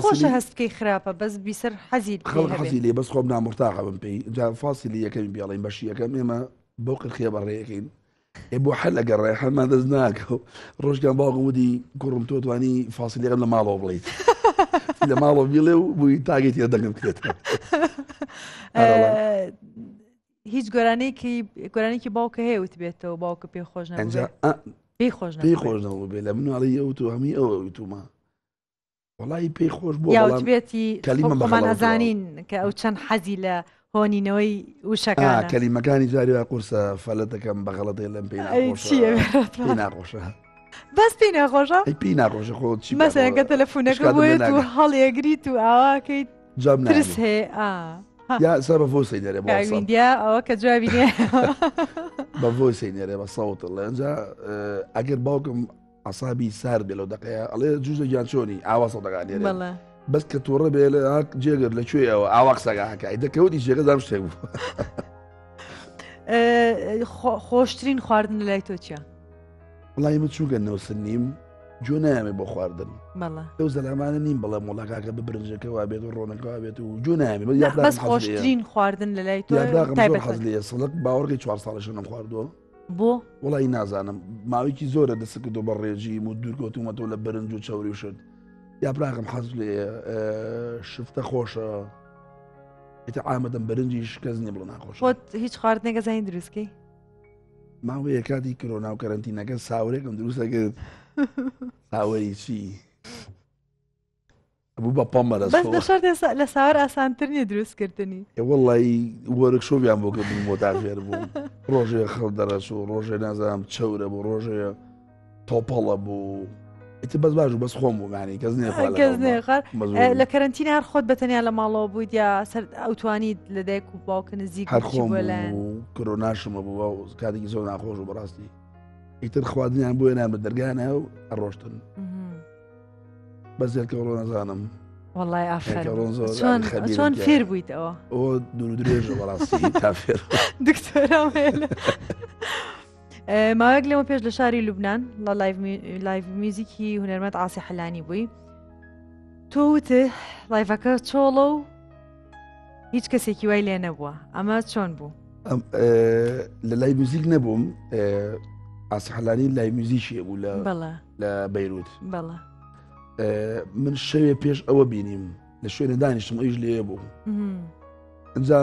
خۆشە هەستکەی خراپە بەس بیسەر حەزی حەزی لێ بەس خۆم نامۆرتاقە بم پێی جا فاسیلی یەکەمی بیاڵین بەشی یەکەم ئێمە بەو قرخیە بەڕێیەکەین بۆ حەل ئەگەر ڕێ هەمان دەست ناکە و ڕۆژگان باوەم وتی کوڕم تۆ توانی فاسیلەکەم لە ماڵەوە بڵیت لە ماڵەوە بیڵێ و بووی تاگەیت دەنگم کرێت هیچ گۆرانێکی باوکە هەیە وت بێتەوە باوکە پێی خۆش پێی خۆش نەبوو بێ لە مناڵی ئەو تو هەمی ئەوە ویتومە وڵی پێی خۆش بۆ یاوتبێتی خۆمان ئەزانین کە ئەو چەند حەزی لە هۆنینەوەی وشەکان کەلیمەکانی جاریوا قورسە فەلەتەکەم بەغەڵەتێ لەم پێی ناخۆشە بەس پێی ناخۆشە پێی ناخۆشە خۆ چی مەسەرەکە تەلەفۆنەکە بۆیت و هەڵیەگریت و ئاواکەیت ترس هەیە یا سا بە ڤۆسی دەرێ بۆویندیا ئەوە کە جوابینێ بە ڤۆسی نێرێ بە سەوت لە ئەنجا ئەگەر باوکم عسابی سار بێ لەو دقەیە ئەڵێ جوزە گیان چۆنی ئاوا سەدەگانێ بەس کە تۆڕە بێ لە جێگەر لەکوێ ئەوە ئاوا قسەگاکای دەکەوتی شێگە دام شتێک بوو خۆشترین خواردن لای تۆ چیە؟ وڵی من چووگە نەوسنیم جۆ نامێ بۆ خواردن بەڵێ ئەو زەلامانە نیم بەڵام وڵا کاکە بە برنجەکەوا بێت و ڕۆنەکەوا بێت و جۆ نامێ بەس خۆشترین خواردن لە لای تۆ یادراقم حەز لێ سڵک باوەڕی 4 ساڵەش نم خواردووە بۆ وڵی نازانم ماوەیەکی زۆرە دەسکردو بە ڕێژیم و دوورگۆتومەتەوە لە برنج و چاوری و شت یاپراقم حەز لێ شفتە خۆشە ئێتە ئامەدەم برنجیش کەس نیە بڵ ناخۆش خۆت هیچ خواردنێکە زانی دروستکەی ماوەیە کاتی کۆرۆنا و کەرەنتینەکە ساورێکم دروستە کرد ساوەری چی بوو بە پەمەرە بەس دەشار لە ساوەر ئاسانتر نیە دروستکردنی وەڵی وەرەکشۆڤیان بۆ کردن بۆ تافێر بوو ڕۆژێ خەڵ دەرەچ و ڕۆژێ نازانم چەورە بوو ڕۆژێ تۆپەڵە بوو ئیتر بەس باش و بەس خۆم بوو معنی کەس نێخار لە کەرەنتینە هەر خۆت بەتەنیا لە ماڵەوە بوویت یا سەر ئەوتوانیت لە دایک و باوکە نزیک هەر خۆم کۆرۆناشمە بووە و کاتێکی زۆر ناخۆش و بەڕاستی ئیتر خواردنیان بۆ هێنان بە دەرگانە و ئەڕۆشتن بەزێت کەڕۆ نەزانم وڵی چۆن فێر بوویتەوە ئەوە دوور درێژە بەڕاستی تا فێر دکتۆرام ماوەیەک لەمە پێش لە شاری لوبنان لە لایڤ میوزیکی هونەرمەند ئاسی حەلانی بووی تۆ وتە لایڤەکە چۆڵە و هیچ کەسێکی وای لێ نەبووە ئەمە چۆن بوو لە لای موزیک نەبووم ئاسی حەلانی لای موزیشیە بوو لە بەیروت بەڵە من شەوێ پێش ئەوە بینیم لە شوێنە دانیشتم ئەویش لێ بوو ئەجا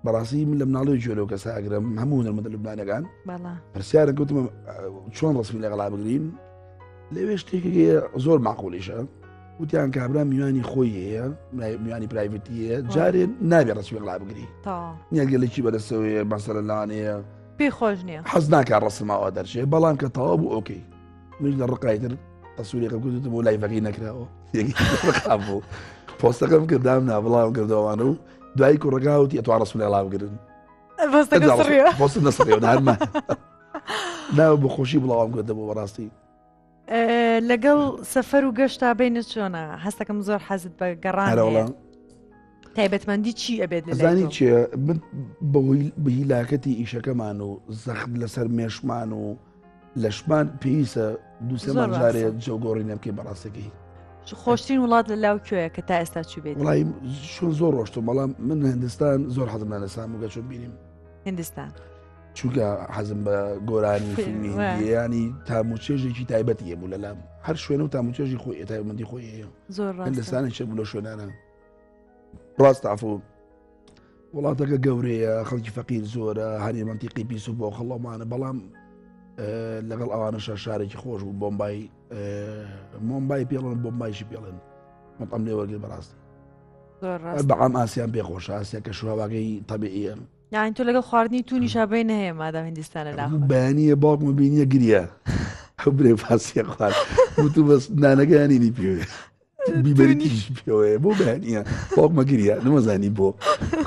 بەڕاستی من لە مناڵی جۆرەوە کە ساگرم هەموو هونەرمەندە لوبنانەکان پرسیارن کەوتمە چۆن ڕسمی لەگەڵا بگرین لەوێ شتێکی زۆر معقولیشە وتیان کابرا میوانی خۆی هەیە میوانی پرایڤەتی هەیە جارێ نابێت ڕسمی لەگەڵا بگری نیەگەلێکی بەدەستەوەی مەسەلە لانەیە پێی خۆش نییە حەز ناکات ڕسماوە دەرچێت بەڵام کە تەواو بوو ئۆکەی منش لە ڕقایتر تەسووریەکە بکردوتە بۆ لایڤەکەی نەکراوە بوو پۆستەکەم کردام نا بڵاو کردەوەوانە و دوای کوڕگاوتی ئەتوان ڕسمی لەگەڵا بگرن پۆست نەسڕێەوە هەرمە ناوە بە خۆشی بڵاوام کردە بۆ بەڕاستی لەگەڵ سەفەر و گەشتا بینە چۆنە هەستەکەم زۆر حەزت بە گەڕان تایبەتمەندی چی ئەبێت زانی چیە من بە هیلاکەتی ئیشەکەمان و زەخت لەسەر مێشمان و لەشمان پێویستە دووسێمان جارێ جەوگۆڕی نەبکەی بەڕاستەکەی خۆشترین وڵات لە لاو کوێیە کە تا ئێستا چی بێت وڵی چۆن زۆر ڕۆشتم بەڵام من هندستان زۆر حەزم لە ساموگە چۆن بینیم هندستان چونکە حەزم بە گۆرانی فیلمی ینی تاموچێژێکی تایبەتیە بوو لەلام هەر شوێنە و تاموچێژی خۆی تایبەتی خۆی هەیە زۆر هندستانی شە بوو لە شوێنانە ڕاست ئافۆ وڵاتەکە گەورەیە خەڵکی فەقیر زۆرە هەنی منتیقی پیس و بۆ خەڵەمانە بەڵام لەگەڵ ئەوانەشە شارێکی خۆش بوو بۆمبای مۆمبای پێڵن بۆمبایشی پێڵن مەتەم لێ وەرگر بەڕاستی بەعام ئاسیان پێخۆشە ئاسیا کە شوواگەی تەبیعیە یان تۆ لەگەڵ خواردنی تو نیشابەی نەهەیە مادام هندستانە لا بەیانیە باوکمە بینیە گریە ئەو برێ فاسیە خوارد وتو بەس نانەکەیانینی پێوێ بیبەریتیش پێوەیە بۆ بەیانیە باوکمە گریە نەمەزانی بۆ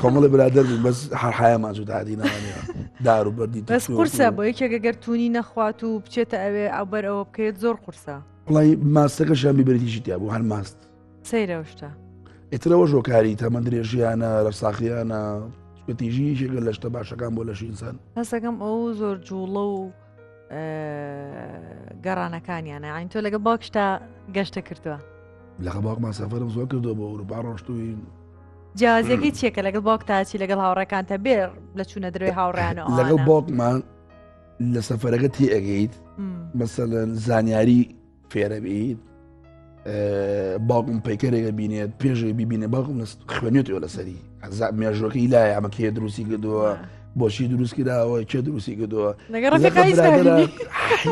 کۆمەڵە برادەر بوو بەس هەرحایەمان زوو دادی نەوانەیە دار و بەردی بەس قورسە بۆ یەکێک ئەگەر تونی نەخوات و بچێتە ئەوێ ئەو بەر ئەوە بکەیت زۆر قورسە وڵی ماستەکەشیان بیبەریتیشی تیا بوو هەر ماست سەیرە شتە ئێترەوە ژۆکاری تەمە درێژیانە ڕەفساخیانە تیژی شێگە لە شتە باشەکان بۆ لەش ئینسان هەستەکەم ئەو زۆر جوڵە و گەڕانەکانیانە ئاین تۆ لەگە باوکشتا گەشتە کردووە لەگە باوکمان سەفەرم زۆر کردو بۆ ئەوروپا ڕۆشتوین جیازەکەی چیەکە لەگەڵ باوک تاچی لەگەڵ هاوڕەکانتە بێر لە چوونە درێ هاوڕێنەوە لەگەڵ باوکمان لە سەفەرەکە تێ ئەگەیت مەسەلەن زانیاری فێرەبییت باوکم پەیکەرێکە بینێت پێشی بیبینێ باوکم خوێنێتەوە لەسەری مێژۆکەی لای ئەمە کێ دروستی کردووە بۆچی دروست کراوە چێ دروستی کردووە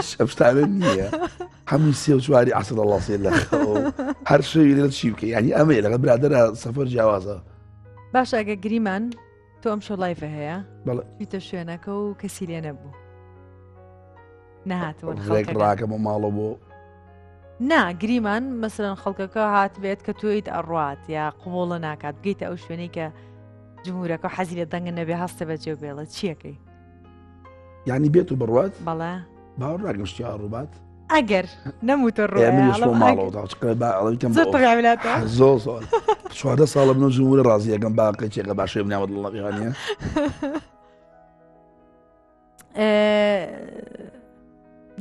شەشتانە نییە هەمووی سێ و چواری عسڵ لەڵاسی لە هەر شەوی لێت چی بکە ینی ئەمەیە لەگەڵ برادرە سەفەر جیاوازە باش ئەگە گریمان تۆ ئەم شۆ لایڤە هەیە بیتە شوێنەکە و کەسی لێ نەبوو نەهاتەوە ڕاکەمە ماڵە بۆ نا گریمان مەسەرەن خەڵکەکە هات بێت کە تویت ئەڕات یا قوڵە ناکات بگەیتە ئەو شوێنەی کە جمهورەکە حەزی لە دەنگە نەبێ هەستە بەجێ بێڵە چیەکەی یعنی بێت و بڕوات بەڵێ باوەڕ ناکەم شتی ئاڕووبات ئەگەر نەموتە زۆر زۆر چواردە ساڵە بنە جمهورە ڕازیەکەم باقی چێکە باشێ بناوە دڵەقییانە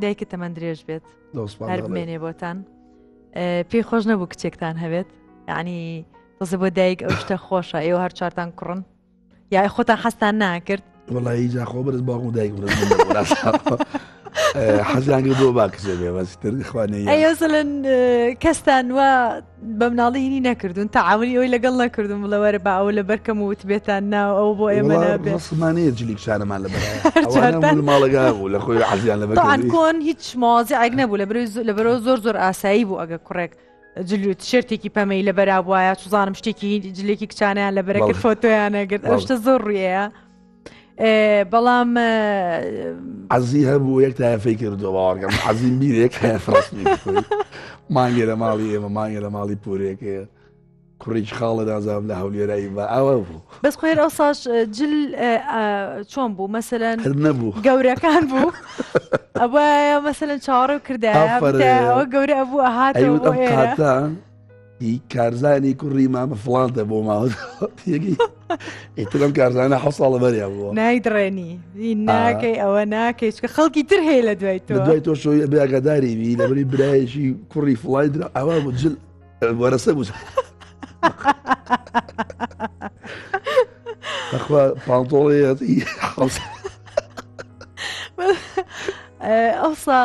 دایکت تەمەەن درێژ بێت هەر بمێنێ بۆتان پێی خۆش نەبوو کچێکتان هەبێت یعنی دەزە بۆ دایک ئەو شتە خۆشە ئێوە هەر چارتان کوڕن یا خۆتان حەستان ناکرد وڵی جا خۆ بەرز باڵ و دایک حەزیان کرد بۆ با کچێ بێ بەستر خوانێ ئەسەن کەستان وە بە مناڵی هینی نەکردوون تەعاونی ئەوی لەگەڵ نەکردوون بڵە وەرە بە ئەو لە بەرکەم وت بێتان ناو ئەو بۆ ئێمە سمانەیە جلی کشانەمان لە بەر ماڵەگا بوو لە خۆی حەزیان لە بەران کۆن هیچ مازیعێک نەبوو لە بەرەوە زۆر ئاسایی بوو ئەگە کوڕێک جلوت شێرتێکی پەمەی لە بەرا بواە چزانم شتێکی جلێکی کچانیان لە بەرەکرد فۆتۆیانەگرت ئەو شتە زۆر ڕویەیە بەڵام عەزی هەبوو یەک تایفەی کردو باوەڕکەم حەزیم بیرێک فرەسمی مانگێ لە ماڵی ئێمە مانگێ لە ماڵی پورێکەیە کوڕێکی خاڵە نازانم لە هەولێرایی بە ئەوە بوو بەس خوێر ئەو ساش جل چۆن بوو مەسەلەن نەبوو گەورەکان بوو ئەوە مەسەلەن چاوەڕێ کردایەوە گەورە ئەبوو ئەهاتەوە بۆ ئێرە کارزانی کوڕی مامە فڵانتە بۆ ماوەتێکی ئیترم کارزانە حە ساڵە بەریا بووە نایدڕێنی ناکەی ئەوە ناکەی چکە خەڵکی تر هەیە لە دوای تۆ دوای تۆ شۆی بێگەداری بی لەبەری برایەکی کوڕی فڵای درا ئەوە بوو جل وەرەسە بوو ئەخوا پانتۆڵەیەتی ئەوسا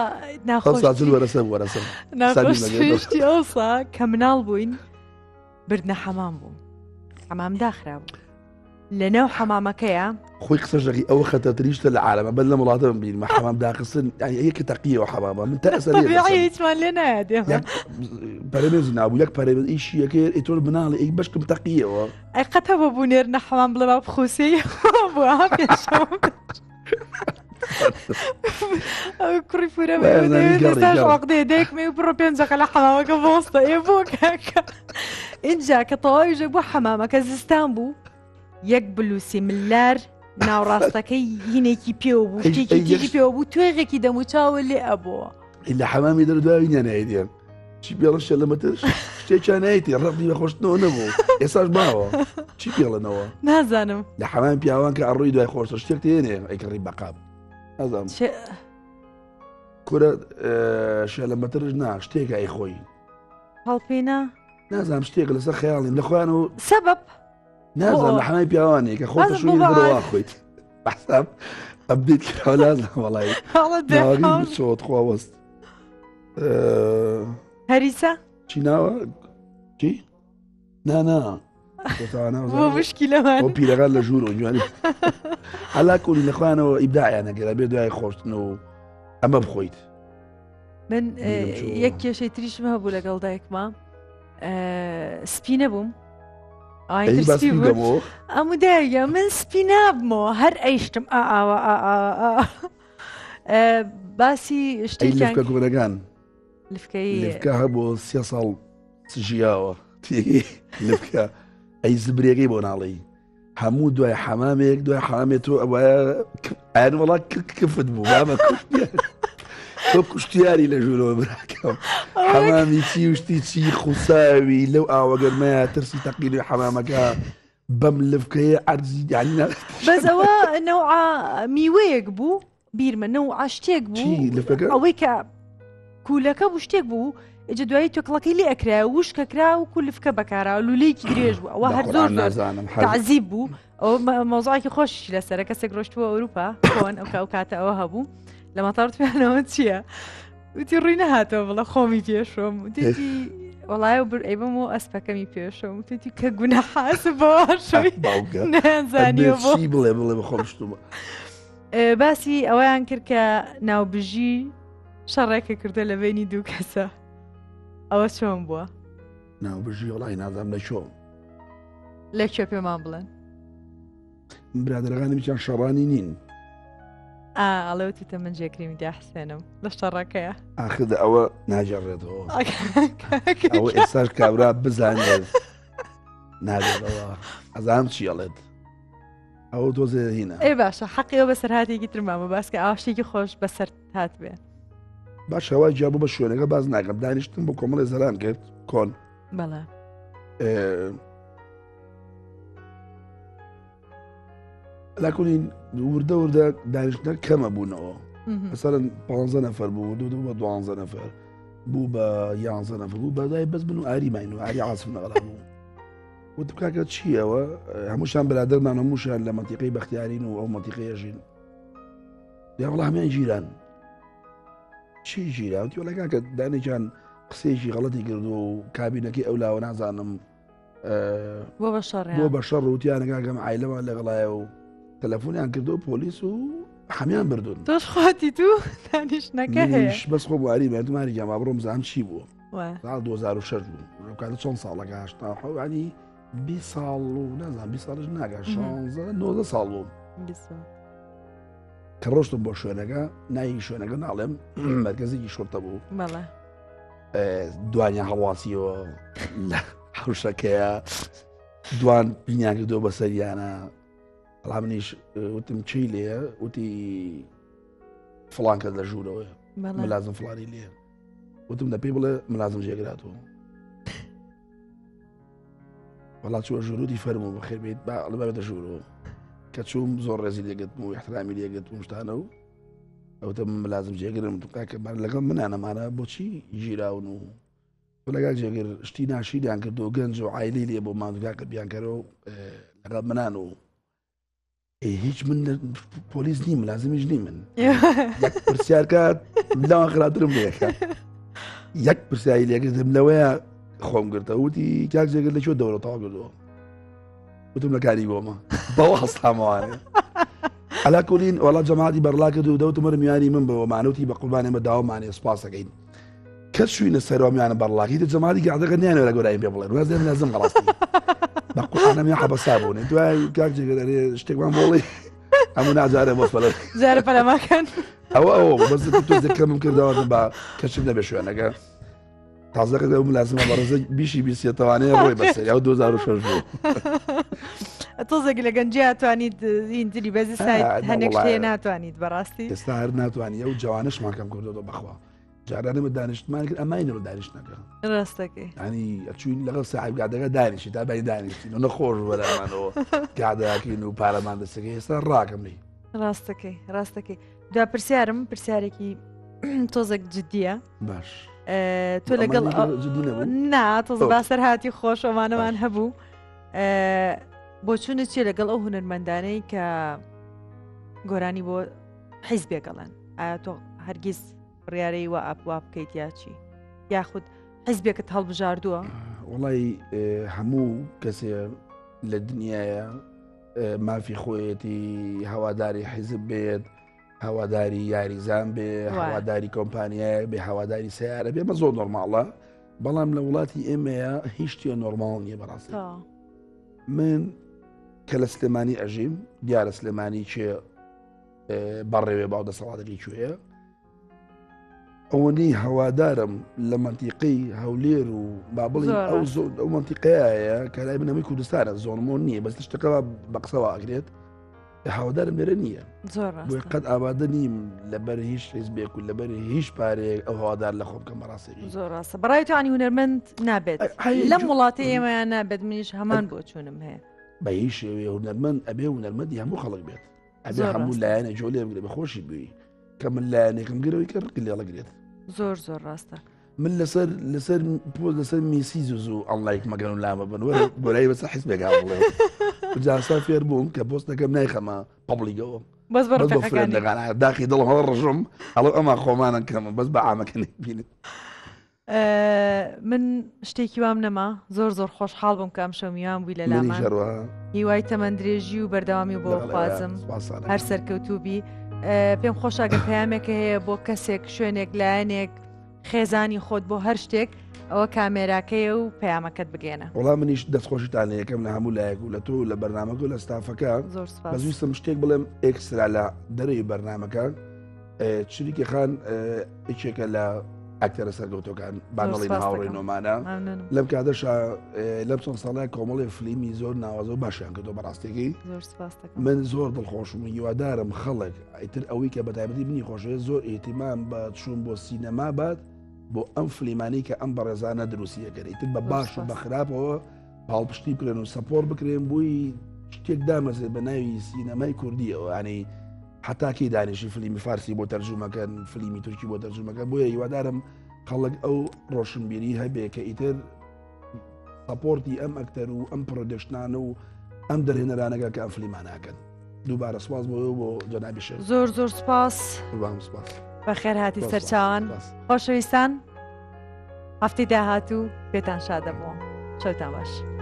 ناخۆشی وەرەسە وەرەسە ناخۆشی ئەوسا کە مناڵ بووین بردنە حەمام بوو حەمام داخرا بوو لەناو حەمامەکەیە خۆی قسەشەکەی ئەوە خەتەتریشتە لە عالەمە بەر لە وڵاتە من بینمە حەمام داخستن یەکە تەقیەوە حەمامە من تا ئەسەر هیچمان لێ نایە پەرەمێز نابوو یەک پەرەمێز ئیشی یەکەیە ئیتۆر مناڵی ئەی بەشکم تەقیەوە ئەی قەتە بە بوو نێرنە حەمام بڵێ با بخوسی بووە پێشەوە کوڕی پورە عقدەیە دایکمێ بڕۆ پێنجەکە لە حەمامەکە بۆستە ئێ بۆ کاکە اینجا کە تەواویژە بوو حەمامەکە زستان بوو یەک بلووسی ملار ناوڕاستەکەی هینێکی پێوە بوو شتێکی پێوە بوو توێغێکی دەموچاوە لێ ئەبووە لە حەمامی دەردواوینیان نایدێن چی پێڵەشە لەمەتر شتێکیان نایەتی ڕەبی بە خۆشتنەوە نەبوو ئێساش باوە چی پێڵەنەوە نازانم لە حەمام پیاوان کە ئەڕۆی دوای خۆشتە شتێک تێنێ ئەیکڕی بەقاب نازانم کورە شێلەمەترش نا شتێکە ئەی خۆی هەڵپێنا نازانم شتێک لەسەر خەیاڵین لە خۆیان و سەبەب نازانم لە حەمای پیاوانێک کە خۆتە شوێنی بڕەوە خۆیت بەحساب ئەبدیت کراوە لازم وەڵی چۆت خواوەست هەریسە چی ناوە چی؟ نانا مشکی لەوان بۆ پیرەکان لە ژوور و جوانی هەلا کولی لە خۆیانەوە ئیبداعیانەگەرە بێ دوای خۆشتن و ئەمە بخۆیت من یەک کێشەی تریشم هەبوو لەگەڵ دایکما سپی نەبووم ئەمو دایگە من سپی نابمەوە هەر ئەیشتم ئاوە باسی شتێکیان گۆرەکان لفکە هەبوو 3 ساڵ سژیاوە لفکە ئەی زبرێگەی بۆ ناڵی هەموو دوای حەمامێک دوای حامێت تۆ ئەوە ئەیان وڵات کفت بوو بامە تۆ کوشتیاری لە ژوورەوە براکەم حەمامی چی وشتی چی خوساوی لەو ئاوەگەرمەیە ترسی تەقیری حەمامەکە بەم لفکەیە عەرزی یعنی بەس ئەوە نەوعا میوەیەک بوو بیرمە نەوعا شتێک بوو ئەوەی کە کولەکە بوو شتێک بوو ئەجە دوایی تۆکڵەکەی لێ ئەکرا وشکەکرا و کولفکە بەکارا لولەیەکی درێژ بوو ئەوە هەر زۆر تعزیب بوو ئەو مۆزوعێکی خۆشی لەسەرە کەسێک ڕۆشتووە ئەوروپا کۆن ئەو کاتە ئەوە هەبوو لە مەتاڕ توێنەوە چییە؟ وتی ڕووی نەهاتەوە بڵە خۆمی پێشۆم وتێتی وەڵایە و ئەیبم و ئەسپەکەمی پێشۆم وتێتی کە گونە حاسە بەواشەوی نەزانیەوە بڵێ بڵێ بەخۆشتومە باسی ئەوەیان کرد کە ناوبژی شەڕێکە کردە لە بینی دوو کەسە ئەوە چۆن بووە؟ ناوبژی وڵای نازانم لە چۆم لەکوێ پێمان بڵێن برادرەکانی بچیان شەڕانی نین ئەڵێوتی تە من جێگریمی داحسێنم لە شەڕەکەیە ئاخدا ئەوە ناجەڕێتەوە ئەوە ئێستاش کابرا بزانێت ناجێتەوە ئەزانم چی ئەڵێت ئەوە تۆزێ هینە ئێ باشە حەقیەوە بەسەر هاتێکی ترمامە باسکە ئاشتێکی خۆش بەسەر هات بێ باش هەوای جیابوو بە شوێنەکە باز ناکەم دانیشتم بۆ کۆمەڵی زەران کرد کۆن بەڵێ لاکوین وردە وردە دانیشتە کەمە بوونەوە مثلا 15 نفر بوو بوو بە 12 نفر بوو بە 11 نفر بوو بەدای بەس بن و ئاری ماین و ئاری عاسف نەغەڵا بوو وتم کاکە چیەوە هەمووشان برادەرمان هەمووشان لە مەنتیقەی بەختیارین و ئەو مەنتیقەیە ژین یا وەڵا هەمیان ژیران چی ژیرا وتی وەڵا کاکە دانێکیان قسەیەکی غەڵەتی کردو و کابینەکەی ئەو لاوە نازانم بۆ بە شەڕ وتیانە کاکەم عایلەمان لەگەڵایە و تەلەفۆنیان کردو پۆلیس و هەمیان بردون تۆش خۆتی تو دانیشتنەکە هەیە بەس خۆ بواری مردمانی جاما بڕۆم زان چی بووە ساڵ 2006 بوو لەو کاتە چۆن ساڵەکە هەشتا ینی 20 ساڵ و نازانم 20 ساڵش ناکە 16 19 ساڵ بووم کە ڕۆشتم بۆ شوێنەکە ناوی شوێنەکە ناڵێم مەرکەزێکی شورتە بوو دوانیان هەڵواسیەوە لە حوشەکەیە دوان بینیان کردو بەسەریانە بەڵام منیش وتم چی لێە وتی فڵان کەس لە ژوورەوەی ملازم فڵانی لێ وتم دە پێی بڵێ ملازم جێگراتەوە وەڵا چووە ژووروتی فەرموو بەخێر بێت لە بابێتە ژوورەوە کە چووم زۆر ڕێزی لێگرتم و احترامی لێگرتم شتانە و ئەوتە ملازم جێگرم کاکە لەگەڵ منانەمانە بۆچی ژیراون و لەگەڵ جێگر شتی ناشیدیان کردو گەنج و عایلی لێ بۆ ماندوگاکە بیانکەرەوە لەگەڵ منان و هیچ من پۆلیس نیم لازمیش نی من یەک پرسیارکات لەوان خراترم لێەکە یەک پرسیاری لێگرتم لەوەیە خۆم گرتە وتی کاک جێگر لە چۆ دەوڵەتەوە کردەوە وتم لە کاری بۆمە بەوە هەستامەوانێ ئەلا کولین وەڵا جەماعەتی بەرڵا کرد و دەوتمە میانی من بەوە مانەوتی بە قوربانێ مە داوامانێ سوپاس دەکەین کەس شووینە سەرۆمیانە بەرڵاکی دە جەماعەتی گەعدەکە نیانەوە لە گۆرایی پێ بڵێن وازێن لازم ڕاستی بە قورئانەمی حەبەسا بوون دوای کاک جێگر ئەرێ شتێکمان بۆڵێ هەموو ناجارێ بۆ فەلەر جارە پەلەماکەن ئەوە بەس تۆ دەکەمم کردەوە بە کەچم نەبێ شوێنەکە تازەکە دەوم لازمە بەڕێزە بیشی بیسێتەوانەیە ڕۆی بەسەر یا 2006 بوو تۆزێک لە گەنجیا توانیت ئینتری بەزی سایت هەنێک شتێ ناتوانیت بەڕاستی ئێستا هەر ناتوانانی ئەو جوانشمان کەم کردەوە بەخوا جارانەمە دانیشتمان کرد ئەماینەوە دانیشتنەکە ڕاستەکەی ینی ئەچوین لەگەڵ ساحیبگادەکە دانیشی تا بای دانیشتین و نەخۆش بەلامانەوە گادەکەین و پارەمان دەستەکەی ئێستا ڕاکەمنی ڕاستەکەی دو پرسیارم پرسیارێکی تۆزێک جددیە باش تۆ لەگەڵ نا تۆز باسەر هاتی خۆشەمانەمان هەبوو بۆ چونە چیە لەگەڵ ئەو هونەرمەندانەی کە گۆرانی بۆ حیزبێگەڵن ئایا تۆ هەرگیز بڕیارەی وە ئاپوا بکەیت یاچی یاخود حیزبێکت هەڵبژاردووە وڵی هەموو کەسێ لە دنیاە مافی خۆیەتی هەواداری حیزب بێت هەواداری یاریزان بێ هەواداری کۆمپانیایە بێ هەواداری سیارە بێ مە زۆر نۆرماڵە بەڵام لە وڵاتی ئێمەیە هیچ شتێ نۆرماڵ نییە بەڕاستی من کە لە سلێمانی ئەژیم دیارە سلێمانی چێ بەڕێوێ باو دەسەڵاتەکەی کوێیە ئەوەنەی هەوادارم لە مەنتیقەی هەولێر و با بڵین ئەو مەنتیقەیە کە لای بنەمەی کوردستانە زۆرمۆن نییە بەس شتەکە بە قسەوە ئەگرێت هاودارم لێرە نییە بۆی قەت ئابادە نیم لەبەر هیچ حیزبێک و لەبەر هیچ پارێک ئەو هەوادار لە خۆم کەم بەڕاستی زۆر ڕاستە بەڕای توانی هونەرمەند نابێت لەم وڵاتی ئێمەیان نابێت منیش هەمان بۆ چوونم هەیە بە هیچ شێوەیە هونەرمەند ئەبێ هونەرمەندی هەموو خەڵک بێت ئەبێ هەموو لایەنە جۆ لێ بگرێت بەخۆشی بووی کە من لایەنێکم گرەوەی کە ڕقی لێڵەگرێت زۆر ڕاستە من لەسەر میسی زوو ئەڵایک مەگەن و لامە بن بۆرای بەسە حیزبێکا بڵێ جاسا فێر بووم کە پۆستەکەم نایخەمە پەبلیگەوە بەس بەڕێنەکان داخی دڵم هەڵ ڕژم ئەڵە ئەما خۆمانە کەمە بەس بە ئامەکە بینێت من شتێکی وام نەما زۆر خۆشحاڵ بووم کەم شەمیوان بووی لە لامان هیوای تەمەندرێژی و بەردەوامی بۆ خوازم هەر سەرکەوتوبی پێم خۆشاگە پەیامێکە هەیە بۆ کەسێک شوێنێک لایەنێک خێزانی خۆت بۆ هەر شتێک ئەوە کامێراکەیە و پەیامەکەت بگێنە وەڵام منیش دەستخۆشیتان یەکەم لە هەموو لایەک و لە تۆ لە بەرنامەکە و لە ستافەکە بەزویستم شتێک بڵێم ئێکسرا لە دەرەوەی بەرنامەکان چریکی خان ئێکێکە لە ئەکتەرە سەرکەوتەکان بانەڵی هاوڕێی نۆمانە لەم کاتەشا لەم چەند ساڵای کۆمەڵی فلیمی زۆر ناوازە و باشیان کردو بەڕاستێکی من زۆر دڵخۆشم و هیوادارم خەڵک ئیتر ئەوەی کە بەتایبەتی منی خۆشەوێت زۆر ئیتیمام بە چوون بۆ سینەما بات بۆ ئەم فلیمانی کە ئەم بەڕێزانە دروستیەکەن ئیتر بە باش و بە خراپەوە پاڵپشتی بکرێن و سەپۆر بکرێن بووی شتێک دامەزێت بە ناوی سینەمای کوردیەوە ینی حتاکی دانیشی فیلمی فارسی بۆ تەرجمەکەن فیلمی تورکی بۆ تەرجمەکە بۆیە هیوادارم خەڵک ئەو ڕۆشنبیری هەبێ کە ئیتر سەپۆرتی ئەم ئەکتەر و ئەم پرۆدکشنانە و ئەم دەرهێنەرانەکە کە ئەم فیلماناکەن. دووبارە سپاس بۆ جەنابی شێخ. زۆر سپاس. سپاس. بەخێر هاتی سەرچاوان. خۆشەویستان هەفتەی داهاتوو پێتان شادەبووم. چەوتان باش.